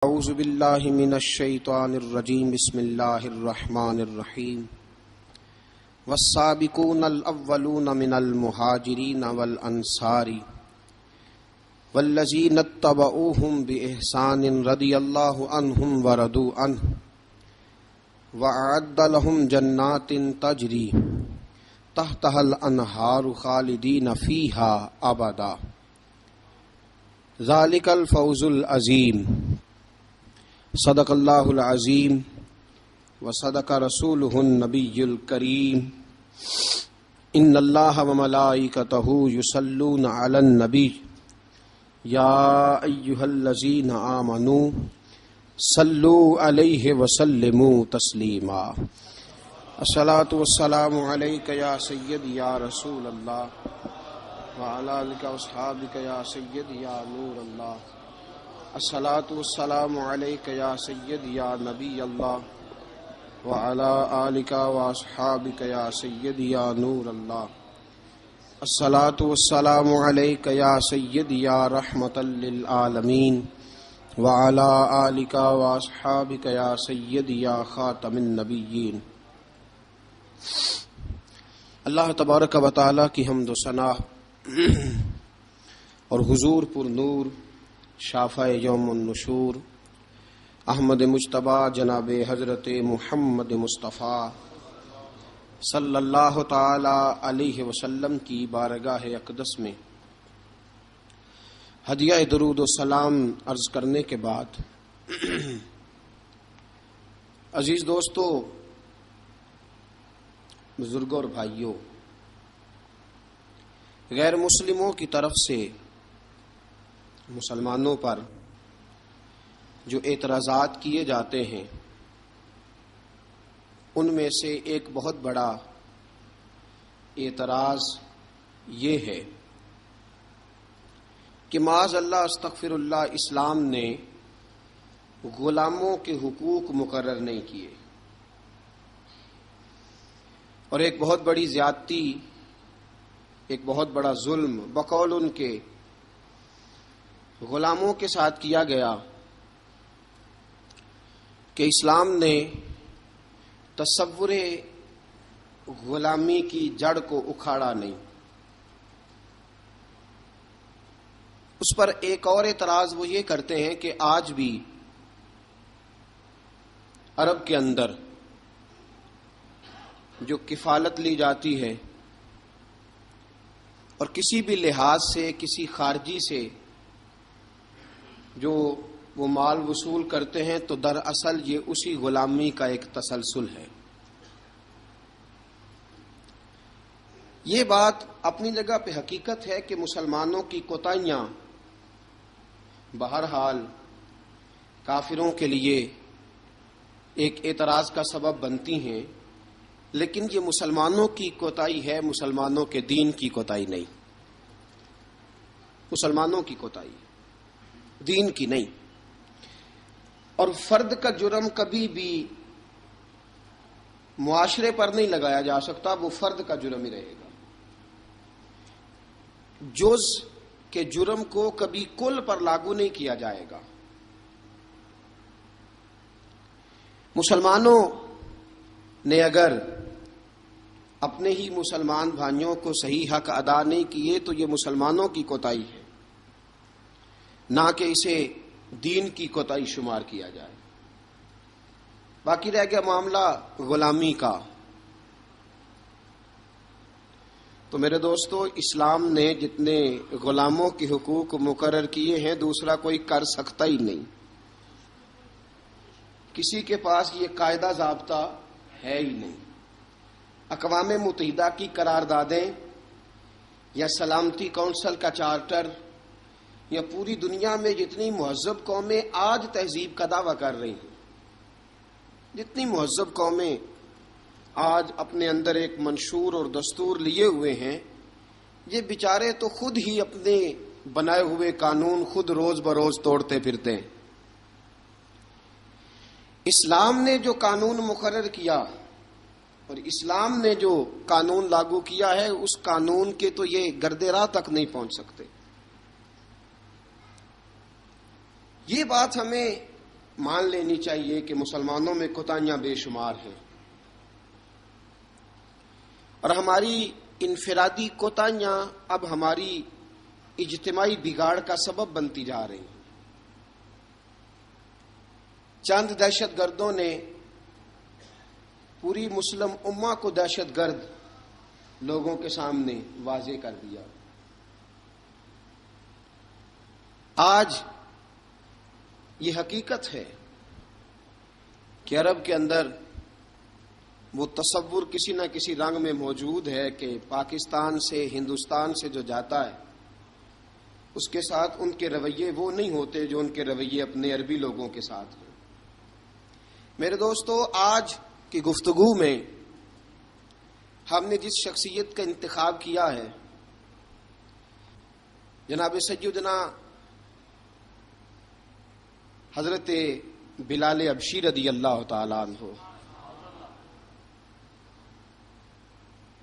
اعوذ باللہ من الشیطان الرجیم بسم اللہ الرحمن الرحیم والسابقون الاولون من المہاجرین والانصار والذین اتبعوہم بإحسان رضی اللہ عنہم ورضوا عنہ وأعد لهم جنات تجری تحتها الانہار خالدین فیہا ابدا ذالک الفوز العظیم۔ صدق اللہ العظیم وصدق رسولہ النبی الکریم۔ ان اللہ وملائکتہ یصلون علی النبی یا ایہا الذین آمنوا صلوا علیہ وسلموا تسلیما۔ الصلاۃ والسلام علیک یا سیدی یا رسول اللہ وعلی آلک واصحابک یا سیدی یا نور اللہ۔ الصلاۃ والسلام علیک یا سیدی یا نبی اللہ وعلی آلک واصحابک یا سیدی یا نور اللہ۔ الصلاۃ والسلام علیک یا سیدی یا رحمۃ للعالمین وعلی آلک واصحابک یا سیدی یا خاتم النبیین۔ اللہ تبارک و تعالی کی حمد و ثنا اور حضور پر نور شافع یوم النشور احمد مجتبی جناب حضرت محمد مصطفیٰ صلی اللہ تعالی علیہ وسلم کی بارگاہ اقدس میں ہدیہ درود و سلام عرض کرنے کے بعد، عزیز دوستو، بزرگوں اور بھائیوں، غیر مسلموں کی طرف سے مسلمانوں پر جو اعتراضات کیے جاتے ہیں ان میں سے ایک بہت بڑا اعتراض یہ ہے کہ معاذ اللہ استغفر اللہ، اسلام نے غلاموں کے حقوق مقرر نہیں کیے، اور ایک بہت بڑی زیادتی، ایک بہت بڑا ظلم بقول ان کے غلاموں کے ساتھ کیا گیا کہ اسلام نے تصور غلامی کی جڑ کو اکھاڑا نہیں۔ اس پر ایک اور اعتراض وہ یہ کرتے ہیں کہ آج بھی عرب کے اندر جو کفالت لی جاتی ہے اور کسی بھی لحاظ سے کسی خارجی سے جو وہ مال وصول کرتے ہیں تو دراصل یہ اسی غلامی کا ایک تسلسل ہے۔ یہ بات اپنی جگہ پہ حقیقت ہے کہ مسلمانوں کی کوتاہیاں بہرحال کافروں کے لیے ایک اعتراض کا سبب بنتی ہیں، لیکن یہ مسلمانوں کی کوتاہی ہے، مسلمانوں کے دین کی کوتاہی نہیں، مسلمانوں کی کوتاہی، دین کی نہیں۔ اور فرد کا جرم کبھی بھی معاشرے پر نہیں لگایا جا سکتا، وہ فرد کا جرم ہی رہے گا۔ جز کے جرم کو کبھی کل پر لاگو نہیں کیا جائے گا۔ مسلمانوں نے اگر اپنے ہی مسلمان بھائیوں کو صحیح حق ادا نہیں کیے تو یہ مسلمانوں کی کوتاہی ہے، نہ کہ اسے دین کی کوتاہی شمار کیا جائے۔ باقی رہ گیا معاملہ غلامی کا، تو میرے دوستو، اسلام نے جتنے غلاموں کے حقوق مقرر کیے ہیں دوسرا کوئی کر سکتا ہی نہیں۔ کسی کے پاس یہ قاعدہ ضابطہ ہے ہی نہیں۔ اقوام متحدہ کی قراردادیں یا سلامتی کونسل کا چارٹر یا پوری دنیا میں جتنی مہذب قومیں آج تہذیب کا دعویٰ کر رہی ہیں، جتنی مہذب قومیں آج اپنے اندر ایک منشور اور دستور لیے ہوئے ہیں، یہ بیچارے تو خود ہی اپنے بنائے ہوئے قانون خود روز بروز توڑتے پھرتے ہیں۔ اسلام نے جو قانون مقرر کیا اور اسلام نے جو قانون لاگو کیا ہے، اس قانون کے تو یہ گرد راہ تک نہیں پہنچ سکتے۔ یہ بات ہمیں مان لینی چاہیے کہ مسلمانوں میں کوتاہیاں بے شمار ہیں، اور ہماری انفرادی کوتاہیاں اب ہماری اجتماعی بگاڑ کا سبب بنتی جا رہی ہیں۔ چند دہشت گردوں نے پوری مسلم امہ کو دہشت گرد لوگوں کے سامنے واضح کر دیا۔ آج یہ حقیقت ہے کہ عرب کے اندر وہ تصور کسی نہ کسی رنگ میں موجود ہے کہ پاکستان سے، ہندوستان سے جو جاتا ہے اس کے ساتھ ان کے رویے وہ نہیں ہوتے جو ان کے رویے اپنے عربی لوگوں کے ساتھ ہیں۔ میرے دوستو، آج کی گفتگو میں ہم نے جس شخصیت کا انتخاب کیا ہے، جناب سیدنا حضرت بلال حبشی رضی اللہ تعالیٰ عنہ۔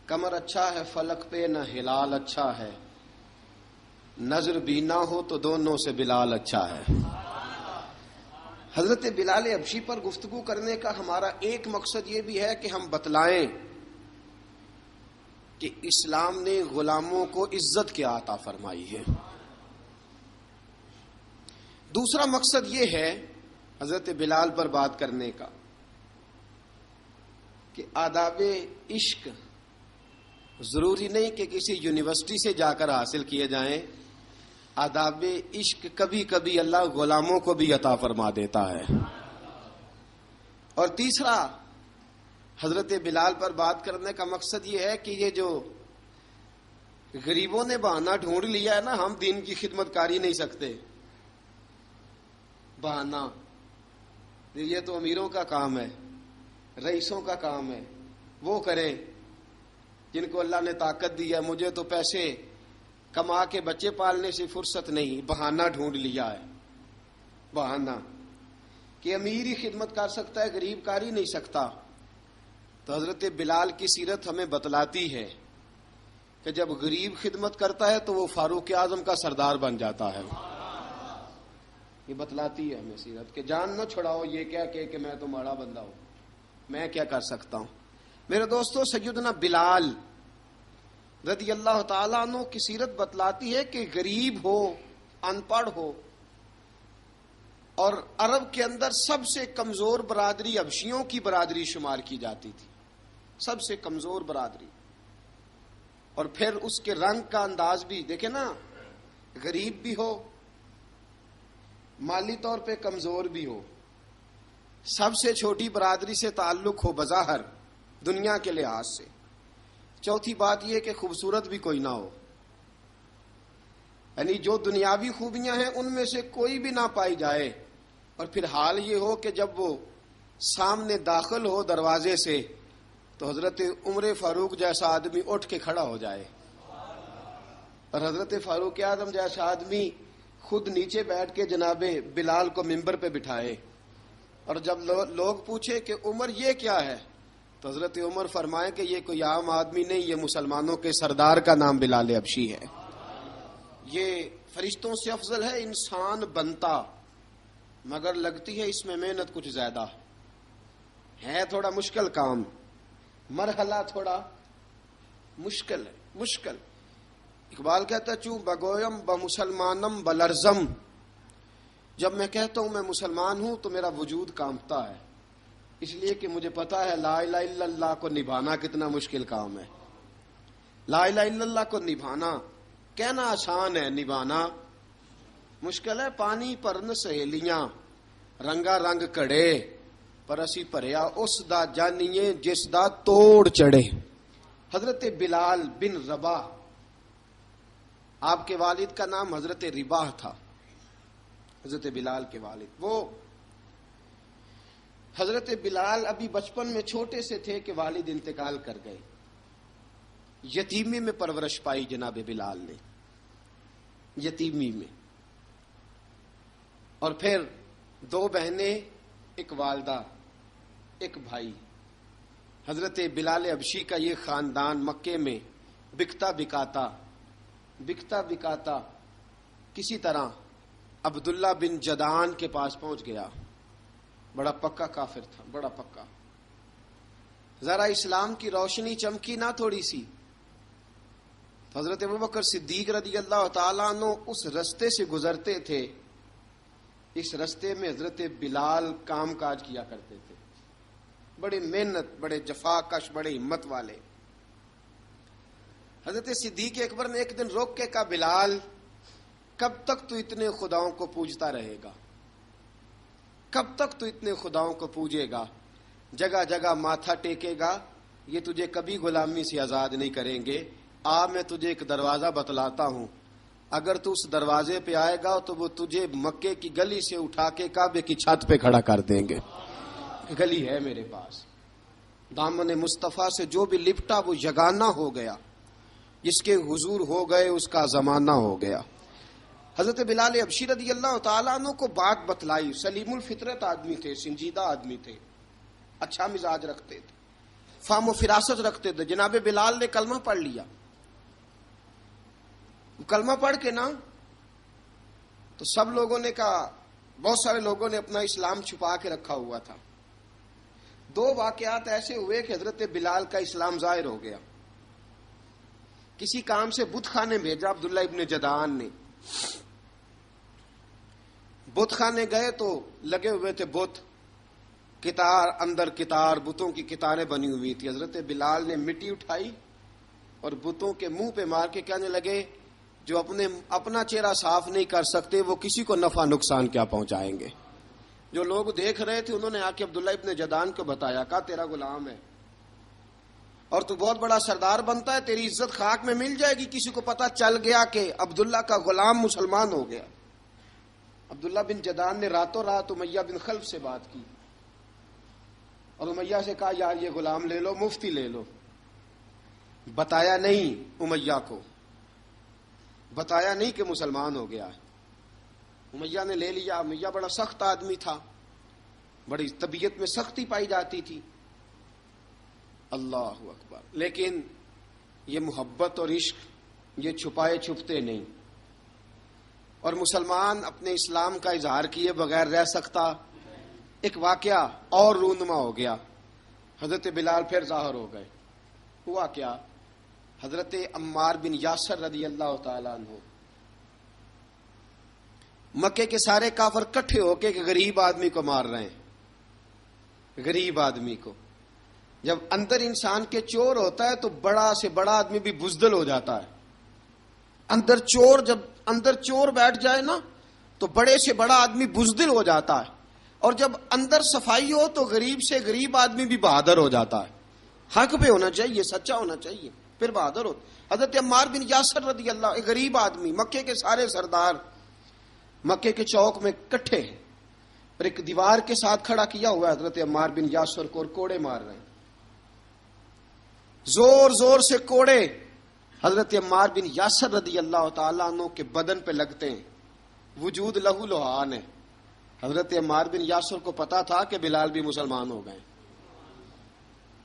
کمر اچھا ہے فلک پہ، نہ ہلال اچھا ہے، نظر بھی نہ ہو تو دونوں سے بلال اچھا ہے۔ حضرت بلال حبشی پر گفتگو کرنے کا ہمارا ایک مقصد یہ بھی ہے کہ ہم بتلائیں کہ اسلام نے غلاموں کو عزت کیا عطا فرمائی ہے۔ دوسرا مقصد یہ ہے حضرت بلال پر بات کرنے کا کہ آداب عشق ضروری نہیں کہ کسی یونیورسٹی سے جا کر حاصل کیے جائیں، آداب عشق کبھی کبھی اللہ غلاموں کو بھی عطا فرما دیتا ہے۔ اور تیسرا حضرت بلال پر بات کرنے کا مقصد یہ ہے کہ یہ جو غریبوں نے بہانہ ڈھونڈ لیا ہے نا، ہم دین کی خدمت کر ہی نہیں سکتے، بہانہ یہ تو امیروں کا کام ہے، رئیسوں کا کام ہے، وہ کریں جن کو اللہ نے طاقت دی ہے۔ مجھے تو پیسے کما کے بچے پالنے سے فرصت نہیں، بہانہ ڈھونڈ لیا ہے، بہانہ کہ امیر ہی خدمت کر سکتا ہے، غریب کر ہی نہیں سکتا۔ تو حضرت بلال کی سیرت ہمیں بتلاتی ہے کہ جب غریب خدمت کرتا ہے تو وہ فاروق اعظم کا سردار بن جاتا ہے۔ یہ بتلاتی ہے ہمیں سیرت کہ جان نہ چھڑاؤ یہ کیا کہ میں تو ماڑا بندہ ہوں، میں کیا کر سکتا ہوں۔ میرے دوستو، سیدنا بلال رضی اللہ تعالیٰ عنہ کی سیرت بتلاتی ہے کہ غریب ہو، ان پڑھ ہو، اور عرب کے اندر سب سے کمزور برادری حبشیوں کی برادری شمار کی جاتی تھی، سب سے کمزور برادری۔ اور پھر اس کے رنگ کا انداز بھی دیکھیں نا، غریب بھی ہو، مالی طور پہ کمزور بھی ہو، سب سے چھوٹی برادری سے تعلق ہو بظاہر دنیا کے لحاظ سے، چوتھی بات یہ کہ خوبصورت بھی کوئی نہ ہو، یعنی جو دنیاوی خوبیاں ہیں ان میں سے کوئی بھی نہ پائی جائے، اور پھر حال یہ ہو کہ جب وہ سامنے داخل ہو دروازے سے تو حضرت عمر فاروق جیسا آدمی اٹھ کے کھڑا ہو جائے، اور حضرت فاروق اعظم جیسا آدمی خود نیچے بیٹھ کے جناب بلال کو منبر پہ بٹھائے، اور جب لوگ پوچھے کہ عمر یہ کیا ہے تو حضرت عمر فرمائے کہ یہ کوئی عام آدمی نہیں، یہ مسلمانوں کے سردار کا نام بلال حبشی ہے، یہ فرشتوں سے افضل ہے انسان بنتا، مگر لگتی ہے اس میں محنت کچھ زیادہ ہے، تھوڑا مشکل کام، مرحلہ تھوڑا مشکل ہے، مشکل۔ اقبال کہتا ہے چوں بگویم بمسلمانم بلرزم، جب میں کہتا ہوں میں مسلمان ہوں تو میرا وجود کانپتا ہے، اس لیے کہ مجھے پتا ہے لا الہ الا اللہ کو نبھانا کتنا مشکل کام ہے۔ لا الہ الا اللہ کو نبھانا، کہنا آسان ہے، نبھانا مشکل ہے۔ پانی پرن سہیلیاں رنگا رنگ کڑے، پر اسی پریا اس دا جانیے جس دا توڑ چڑھے۔ حضرت بلال بن رباح، آپ کے والد کا نام حضرت رباح تھا، حضرت بلال کے والد۔ وہ حضرت بلال ابھی بچپن میں چھوٹے سے تھے کہ والد انتقال کر گئے، یتیمی میں پرورش پائی جناب بلال نے، یتیمی میں، اور پھر دو بہنیں، ایک والدہ، ایک بھائی۔ حضرت بلال حبشی کا یہ خاندان مکے میں بکتا بکاتا کسی طرح عبداللہ بن جدعان کے پاس پہنچ گیا۔ بڑا پکا کافر تھا، بڑا پکا. ذرا اسلام کی روشنی چمکی نہ تھوڑی سی، حضرت ابوبکر صدیق رضی اللہ تعالیٰ عنہ اس رستے سے گزرتے تھے. اس رستے میں حضرت بلال کام کاج کیا کرتے تھے، بڑے محنت، بڑے جفا کش، بڑے ہمت والے. حضرت صدیق اکبر نے ایک دن روک کے کہا، بلال کب تک تو اتنے خداؤں کو پوجتا رہے گا؟ کب تک تو اتنے خداؤں کو پوجے گا، جگہ جگہ ماتھا ٹیکے گا؟ یہ تجھے کبھی غلامی سے آزاد نہیں کریں گے. میں تجھے ایک دروازہ بتلاتا ہوں، اگر تو اس دروازے پہ آئے گا تو وہ تجھے مکے کی گلی سے اٹھا کے کعبے کی چھت پہ کھڑا کر دیں گے. گلی ہے میرے پاس. دامن مصطفیٰ سے جو بھی لپٹا وہ یگانہ ہو گیا، جس کے حضور ہو گئے اس کا زمانہ ہو گیا. حضرت بلال حبشی رضی اللہ تعالیٰ عنہ کو بات بتلائی. سلیم الفطرت آدمی تھے، سنجیدہ آدمی تھے، اچھا مزاج رکھتے تھے، فہم و فراست رکھتے تھے. جناب بلال نے کلمہ پڑھ لیا. کلمہ پڑھ کے نا تو سب لوگوں نے کہا، بہت سارے لوگوں نے اپنا اسلام چھپا کے رکھا ہوا تھا. 2 واقعات ایسے ہوئے کہ حضرت بلال کا اسلام ظاہر ہو گیا. کسی کام سے بت خانے بھیجا عبداللہ ابن جدعان نے. بت خانے گئے تو لگے ہوئے تھے بت، کتار اندر کتار، بتوں کی کتاریں بنی ہوئی تھی. حضرت بلال نے مٹی اٹھائی اور بتوں کے منہ پہ مار کے کہنے لگے، جو اپنا چہرہ صاف نہیں کر سکتے وہ کسی کو نفع نقصان کیا پہنچائیں گے. جو لوگ دیکھ رہے تھے انہوں نے آ کے عبداللہ ابن جدعان کو بتایا، کہا تیرا غلام ہے اور تو بہت بڑا سردار بنتا ہے، تیری عزت خاک میں مل جائے گی. کسی کو پتا چل گیا کہ عبداللہ کا غلام مسلمان ہو گیا. عبداللہ بن جدعان نے راتوں رات امیہ بن خلف سے بات کی اور امیہ سے کہا، یار یہ غلام لے لو، مفتی لے لو. بتایا نہیں امیہ کو، بتایا نہیں کہ مسلمان ہو گیا. امیہ نے لے لیا. امیہ بڑا سخت آدمی تھا، بڑی طبیعت میں سختی پائی جاتی تھی. اللہ اکبر. لیکن یہ محبت اور عشق یہ چھپائے چھپتے نہیں، اور مسلمان اپنے اسلام کا اظہار کیے بغیر رہ سکتا. ایک واقعہ اور رونما ہو گیا. حضرت بلال پھر ظاہر ہو گئے. ہوا کیا؟ حضرت عمار بن یاسر رضی اللہ تعالیٰ عنہ، مکے کے سارے کافر کٹھے ہو کے غریب آدمی کو مار رہے ہیں. غریب آدمی کو جب اندر انسان کے چور ہوتا ہے تو بڑا سے بڑا آدمی بھی بزدل ہو جاتا ہے. جب اندر چور بیٹھ جائے نا تو بڑے سے بڑا آدمی بزدل ہو جاتا ہے، اور جب اندر صفائی ہو تو غریب سے غریب آدمی بھی بہادر ہو جاتا ہے. حق پہ ہونا چاہیے، سچا ہونا چاہیے، پھر بہادر ہو. حضرت عمار بن یاسر رضی اللہ، ایک غریب آدمی، مکے کے سارے سردار مکے کے چوک میں کٹھے ہیں اور ایک دیوار کے ساتھ کھڑا کیا ہوا ہے حضرت عمار بن یاسر کو، اور کوڑے مار رہے ہیں. زور زور سے کوڑے حضرت عمار بن یاسر رضی اللہ تعالیٰ عنہ کے بدن پہ لگتے ہیں. وجود لہو لہان ہے. حضرت عمار بن یاسر کو پتا تھا کہ بلال بھی مسلمان ہو گئے،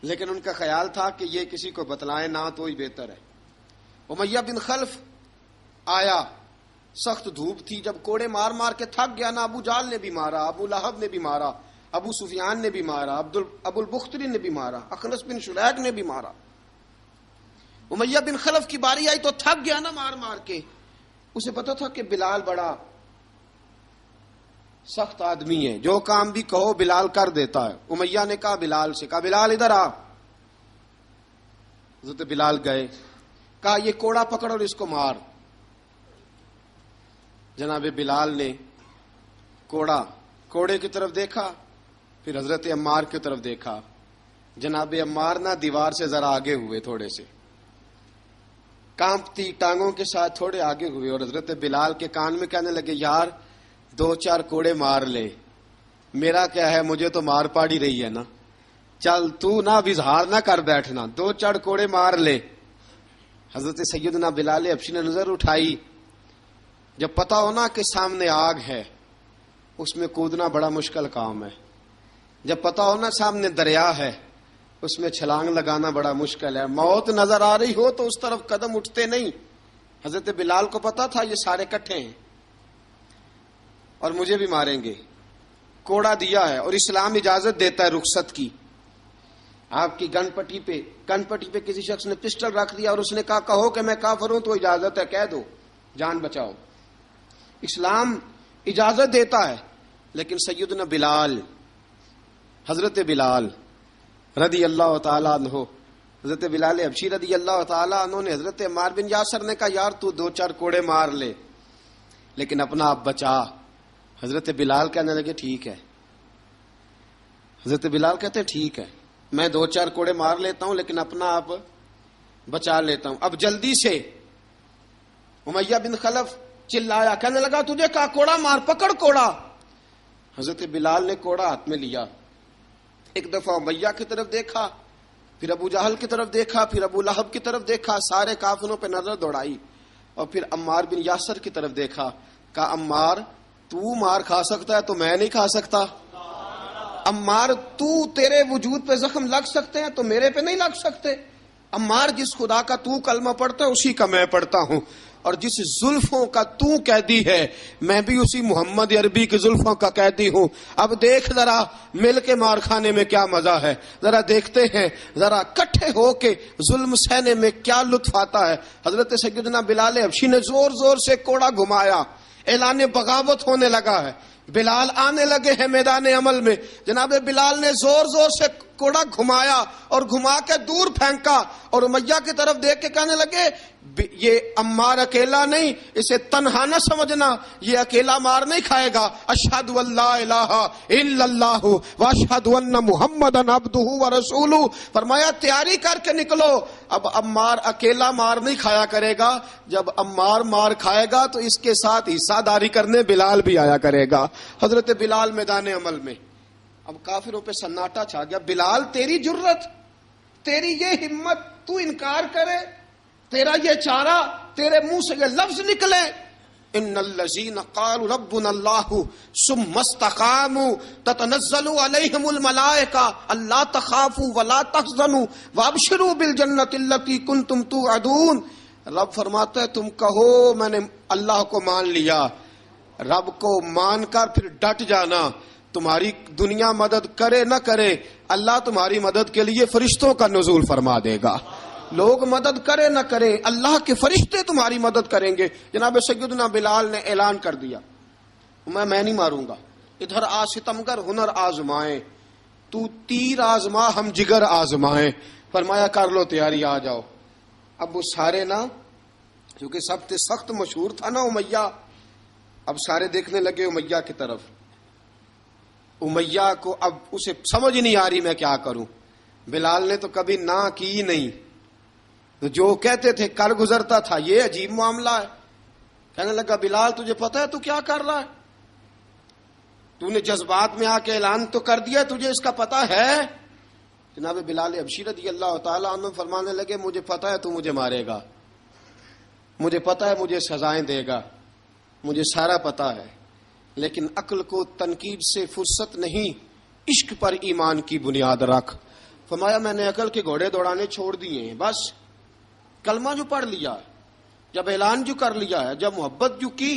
لیکن ان کا خیال تھا کہ یہ کسی کو بتلائیں نہ تو ہی بہتر ہے. امیہ بن خلف آیا. سخت دھوپ تھی. جب کوڑے مار مار کے تھک گیا نا، ابو جال نے بھی مارا، ابو لہب نے بھی مارا، ابو سفیان نے بھی مارا، ابو البختری نے بھی مارا، اخنس بن شلیک نے بھی مارا. امیہ بن خلف کی باری آئی تو تھک گیا نا مار مار کے. اسے پتا تھا کہ بلال بڑا سخت آدمی ہے، جو کام بھی کہو بلال کر دیتا ہے. امیہ نے کہا بلال سے، کہا بلال ادھر آ. حضرت بلال گئے. کہا یہ کوڑا پکڑ اور اس کو مار. جناب بلال نے کوڑے کی طرف دیکھا، پھر حضرت عمار کی طرف دیکھا. جناب عمار نہ دیوار سے ذرا آگے ہوئے، تھوڑے سے کانپتی ٹانگوں کے ساتھ تھوڑے آگے ہوئے، اور حضرت بلال کے کان میں کہنے لگے، یار 2-4 کوڑے مار لے، میرا کیا ہے، مجھے تو مار پاڑ ہی رہی ہے نا، چل تو نہ اظہار نہ کر بیٹھنا، 2-4 کوڑے مار لے. حضرت سیدنا بلال حبشی نے نظر اٹھائی. جب پتا ہونا کہ سامنے آگ ہے اس میں کودنا بڑا مشکل کام ہے. جب پتا ہونا سامنے دریا ہے اس میں چھلانگ لگانا بڑا مشکل ہے. موت نظر آ رہی ہو تو اس طرف قدم اٹھتے نہیں. حضرت بلال کو پتا تھا یہ سارے کٹھے ہیں اور مجھے بھی ماریں گے. کوڑا دیا ہے اور اسلام اجازت دیتا ہے رخصت کی. آپ کی گن پٹی پہ کسی شخص نے پسٹل رکھ دیا اور اس نے کہا کہو کہ میں کافر ہوں تو اجازت ہے, کہہ دو, جان بچاؤ. اسلام اجازت دیتا ہے. لیکن سیدنا بلال, حضرت بلال رضی اللہ تعالیٰ عنہ, حضرت بلال حبشی رضی اللہ تعالیٰ عنہ نے حضرت عمار بن یاسر نے کہا یار تو 2-4 کوڑے مار لے لیکن اپنا آپ بچا. حضرت بلال کہنے لگے ٹھیک ہے. حضرت بلال کہتے ٹھیک ہے, میں 2-4 کوڑے مار لیتا ہوں لیکن اپنا آپ بچا لیتا ہوں. اب جلدی سے امیہ بن خلف چلایا, کہنے لگا تجھے کہا کوڑا مار, پکڑ کوڑا. حضرت بلال نے کوڑا ہاتھ میں لیا, ایک دفعہ امیہ کی طرف دیکھا, پھر ابو جہل کی طرف دیکھا, پھر ابو لہب کی طرف دیکھا, سارے کافروں پہ نظر دوڑائی اور پھر عمار بن یاسر کی طرف دیکھا. کہا عمار تو مار کھا سکتا ہے تو میں نہیں کھا سکتا. عمار تیرے وجود پہ زخم لگ سکتے ہیں تو میرے پہ نہیں لگ سکتے. عمار جس خدا کا تو کلمہ پڑھتا ہے اسی کا میں پڑھتا ہوں, اور جس زلفوں کا تو قیدی ہے میں بھی اسی محمد عربی کی زلفوں کا قیدی ہوں. اب دیکھ ذرا مل کے مار کھانے میں کیا مزہ ہے, ذرا دیکھتے ہیں ذرا کٹھے ہو کے ظلم سہنے میں کیا لطف آتا ہے. حضرت سیدنا بلال حبشی نے زور زور سے کوڑا گھمایا, اعلان بغاوت ہونے لگا ہے. بلال آنے لگے ہیں میدان عمل میں. جناب بلال نے زور زور سے کوڑا گھمایا اور گھما کے دور پھینکا اور امیہ کی طرف دیکھ کے کہنے لگے یہ عمار اکیلا نہیں, اسے تنہا نہ سمجھنا, یہ اکیلا مار نہیں کھائے گا. اشہد ان لا الہ الا اللہ واشہد ان محمدن عبدہ ورسولہ. فرمایا تیاری کر کے نکلو, اب عمار اکیلا مار نہیں کھایا کرے گا, جب عمار مار کھائے گا تو اس کے ساتھ حصہ داری کرنے بلال بھی آیا کرے گا. حضرت بلال میدان عمل میں. اب کافروں پہ سناٹا چھا گیا. بلال تیری جرت, تیری یہ ہمت, تو انکار کرے, تیرا یہ چارہ, تیرے منہ سے یہ لفظ نکلے ان الذین قالوا ربنا اللہ ثم استقاموا تتنزل علیہم الملائکہ الا تخافوا ولا تحزنوا وابشروا بالجنۃ التی کنتم توعدون. رب فرماتا ہے تم کہو میں نے اللہ کو مان لیا, رب کو مان کر پھر ڈٹ جانا. تمہاری دنیا مدد کرے نہ کرے, اللہ تمہاری مدد کے لیے فرشتوں کا نزول فرما دے گا. لوگ مدد کرے نہ کرے, اللہ کے فرشتے تمہاری مدد کریں گے. جناب سیدنا بلال نے اعلان کر دیا میں نہیں ماروں گا. ادھر آ ستمگر ہنر آزمائیں, تو تیر آزما ہم جگر آزمائیں. فرمایا کر لو تیاری, آ جاؤ. اب وہ سارے نا, کیونکہ سب سے سخت مشہور تھا نا امیہ, اب سارے دیکھنے لگے امیہ کی طرف. امیہ کو اب اسے سمجھ نہیں آ رہی میں کیا کروں. بلال نے تو کبھی نہ کی نہیں, تو جو کہتے تھے کر گزرتا تھا. یہ عجیب معاملہ ہے. کہنے لگا بلال تجھے پتا ہے تو کیا کر رہا ہے, تو نے جذبات میں آ کے اعلان تو کر دیا, تجھے اس کا پتا ہے. جناب بلال حبشی رضی اللہ تعالیٰ عنہ فرمانے لگے مجھے پتا ہے تو مجھے مارے گا, مجھے پتا ہے مجھے سزائیں دے گا, مجھے سارا پتا ہے, لیکن عقل کو تنقید سے فرصت نہیں, عشق پر ایمان کی بنیاد رکھ. فرمایا میں نے عقل کے گھوڑے دوڑانے چھوڑ دیے ہیں, بس کلمہ جو پڑھ لیا, جب اعلان جو کر لیا ہے, جب محبت جو کی,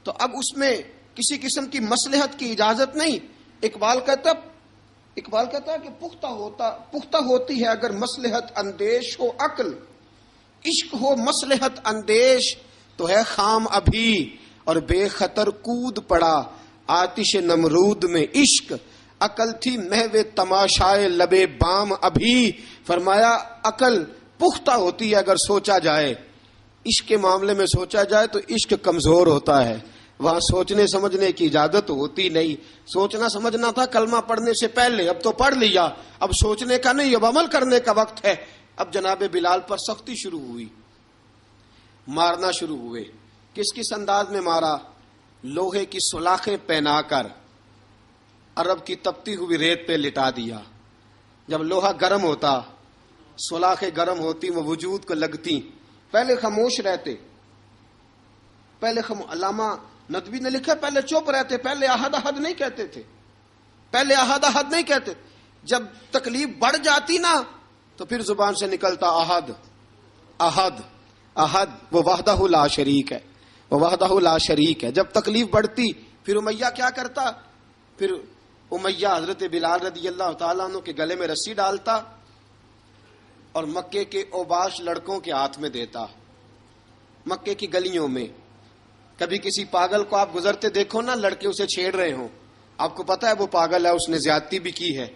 تو اب اس میں کسی قسم کی مصلحت کی اجازت نہیں. اقبال کہتا ہے کہ پختہ ہوتی ہے اگر مصلحت اندیش ہو عقل, عشق ہو مصلحت اندیش تو ہے خام ابھی, اور بے خطر کود پڑا آتش نمرود میں عشق, عقل تھی محو تماشائے لبے بام ابھی. فرمایا عقل پختہ ہوتی ہے اگر سوچا جائے, عشق کے معاملے میں سوچا جائے تو عشق کمزور ہوتا ہے, وہاں سوچنے سمجھنے کی اجازت ہوتی نہیں. سوچنا سمجھنا تھا کلمہ پڑھنے سے پہلے, اب تو پڑھ لیا, اب سوچنے کا نہیں, اب عمل کرنے کا وقت ہے. اب جناب بلال پر سختی شروع ہوئی, مارنا شروع ہوئے. کس انداز میں مارا؟ لوہے کی سلاخیں پہنا کر عرب کی تپتی ہوئی ریت پہ لٹا دیا. جب لوہا گرم ہوتا, سلاخیں گرم ہوتی, وہ وجود کو لگتی. پہلے خاموش رہتے, علامہ ندوی نے لکھا پہلے چپ رہتے, پہلے احد احد نہیں کہتے تھے, نہیں کہتے. جب تکلیف بڑھ جاتی نا تو پھر زبان سے نکلتا احد احد احد, وہ وحدہ لا شریک ہے, جب تکلیف بڑھتی پھر امیہ کیا کرتا, پھر امیہ حضرت بلال رضی اللہ تعالیٰ عنہ کے گلے میں رسی ڈالتا اور مکے کے اوباش لڑکوں کے ہاتھ میں دیتا. مکے کی گلیوں میں کبھی کسی پاگل کو آپ گزرتے دیکھو نا، لڑکے اسے چھیڑ رہے ہوں، آپ کو پتا ہے وہ پاگل ہے، اس نے زیادتی بھی کی ہے.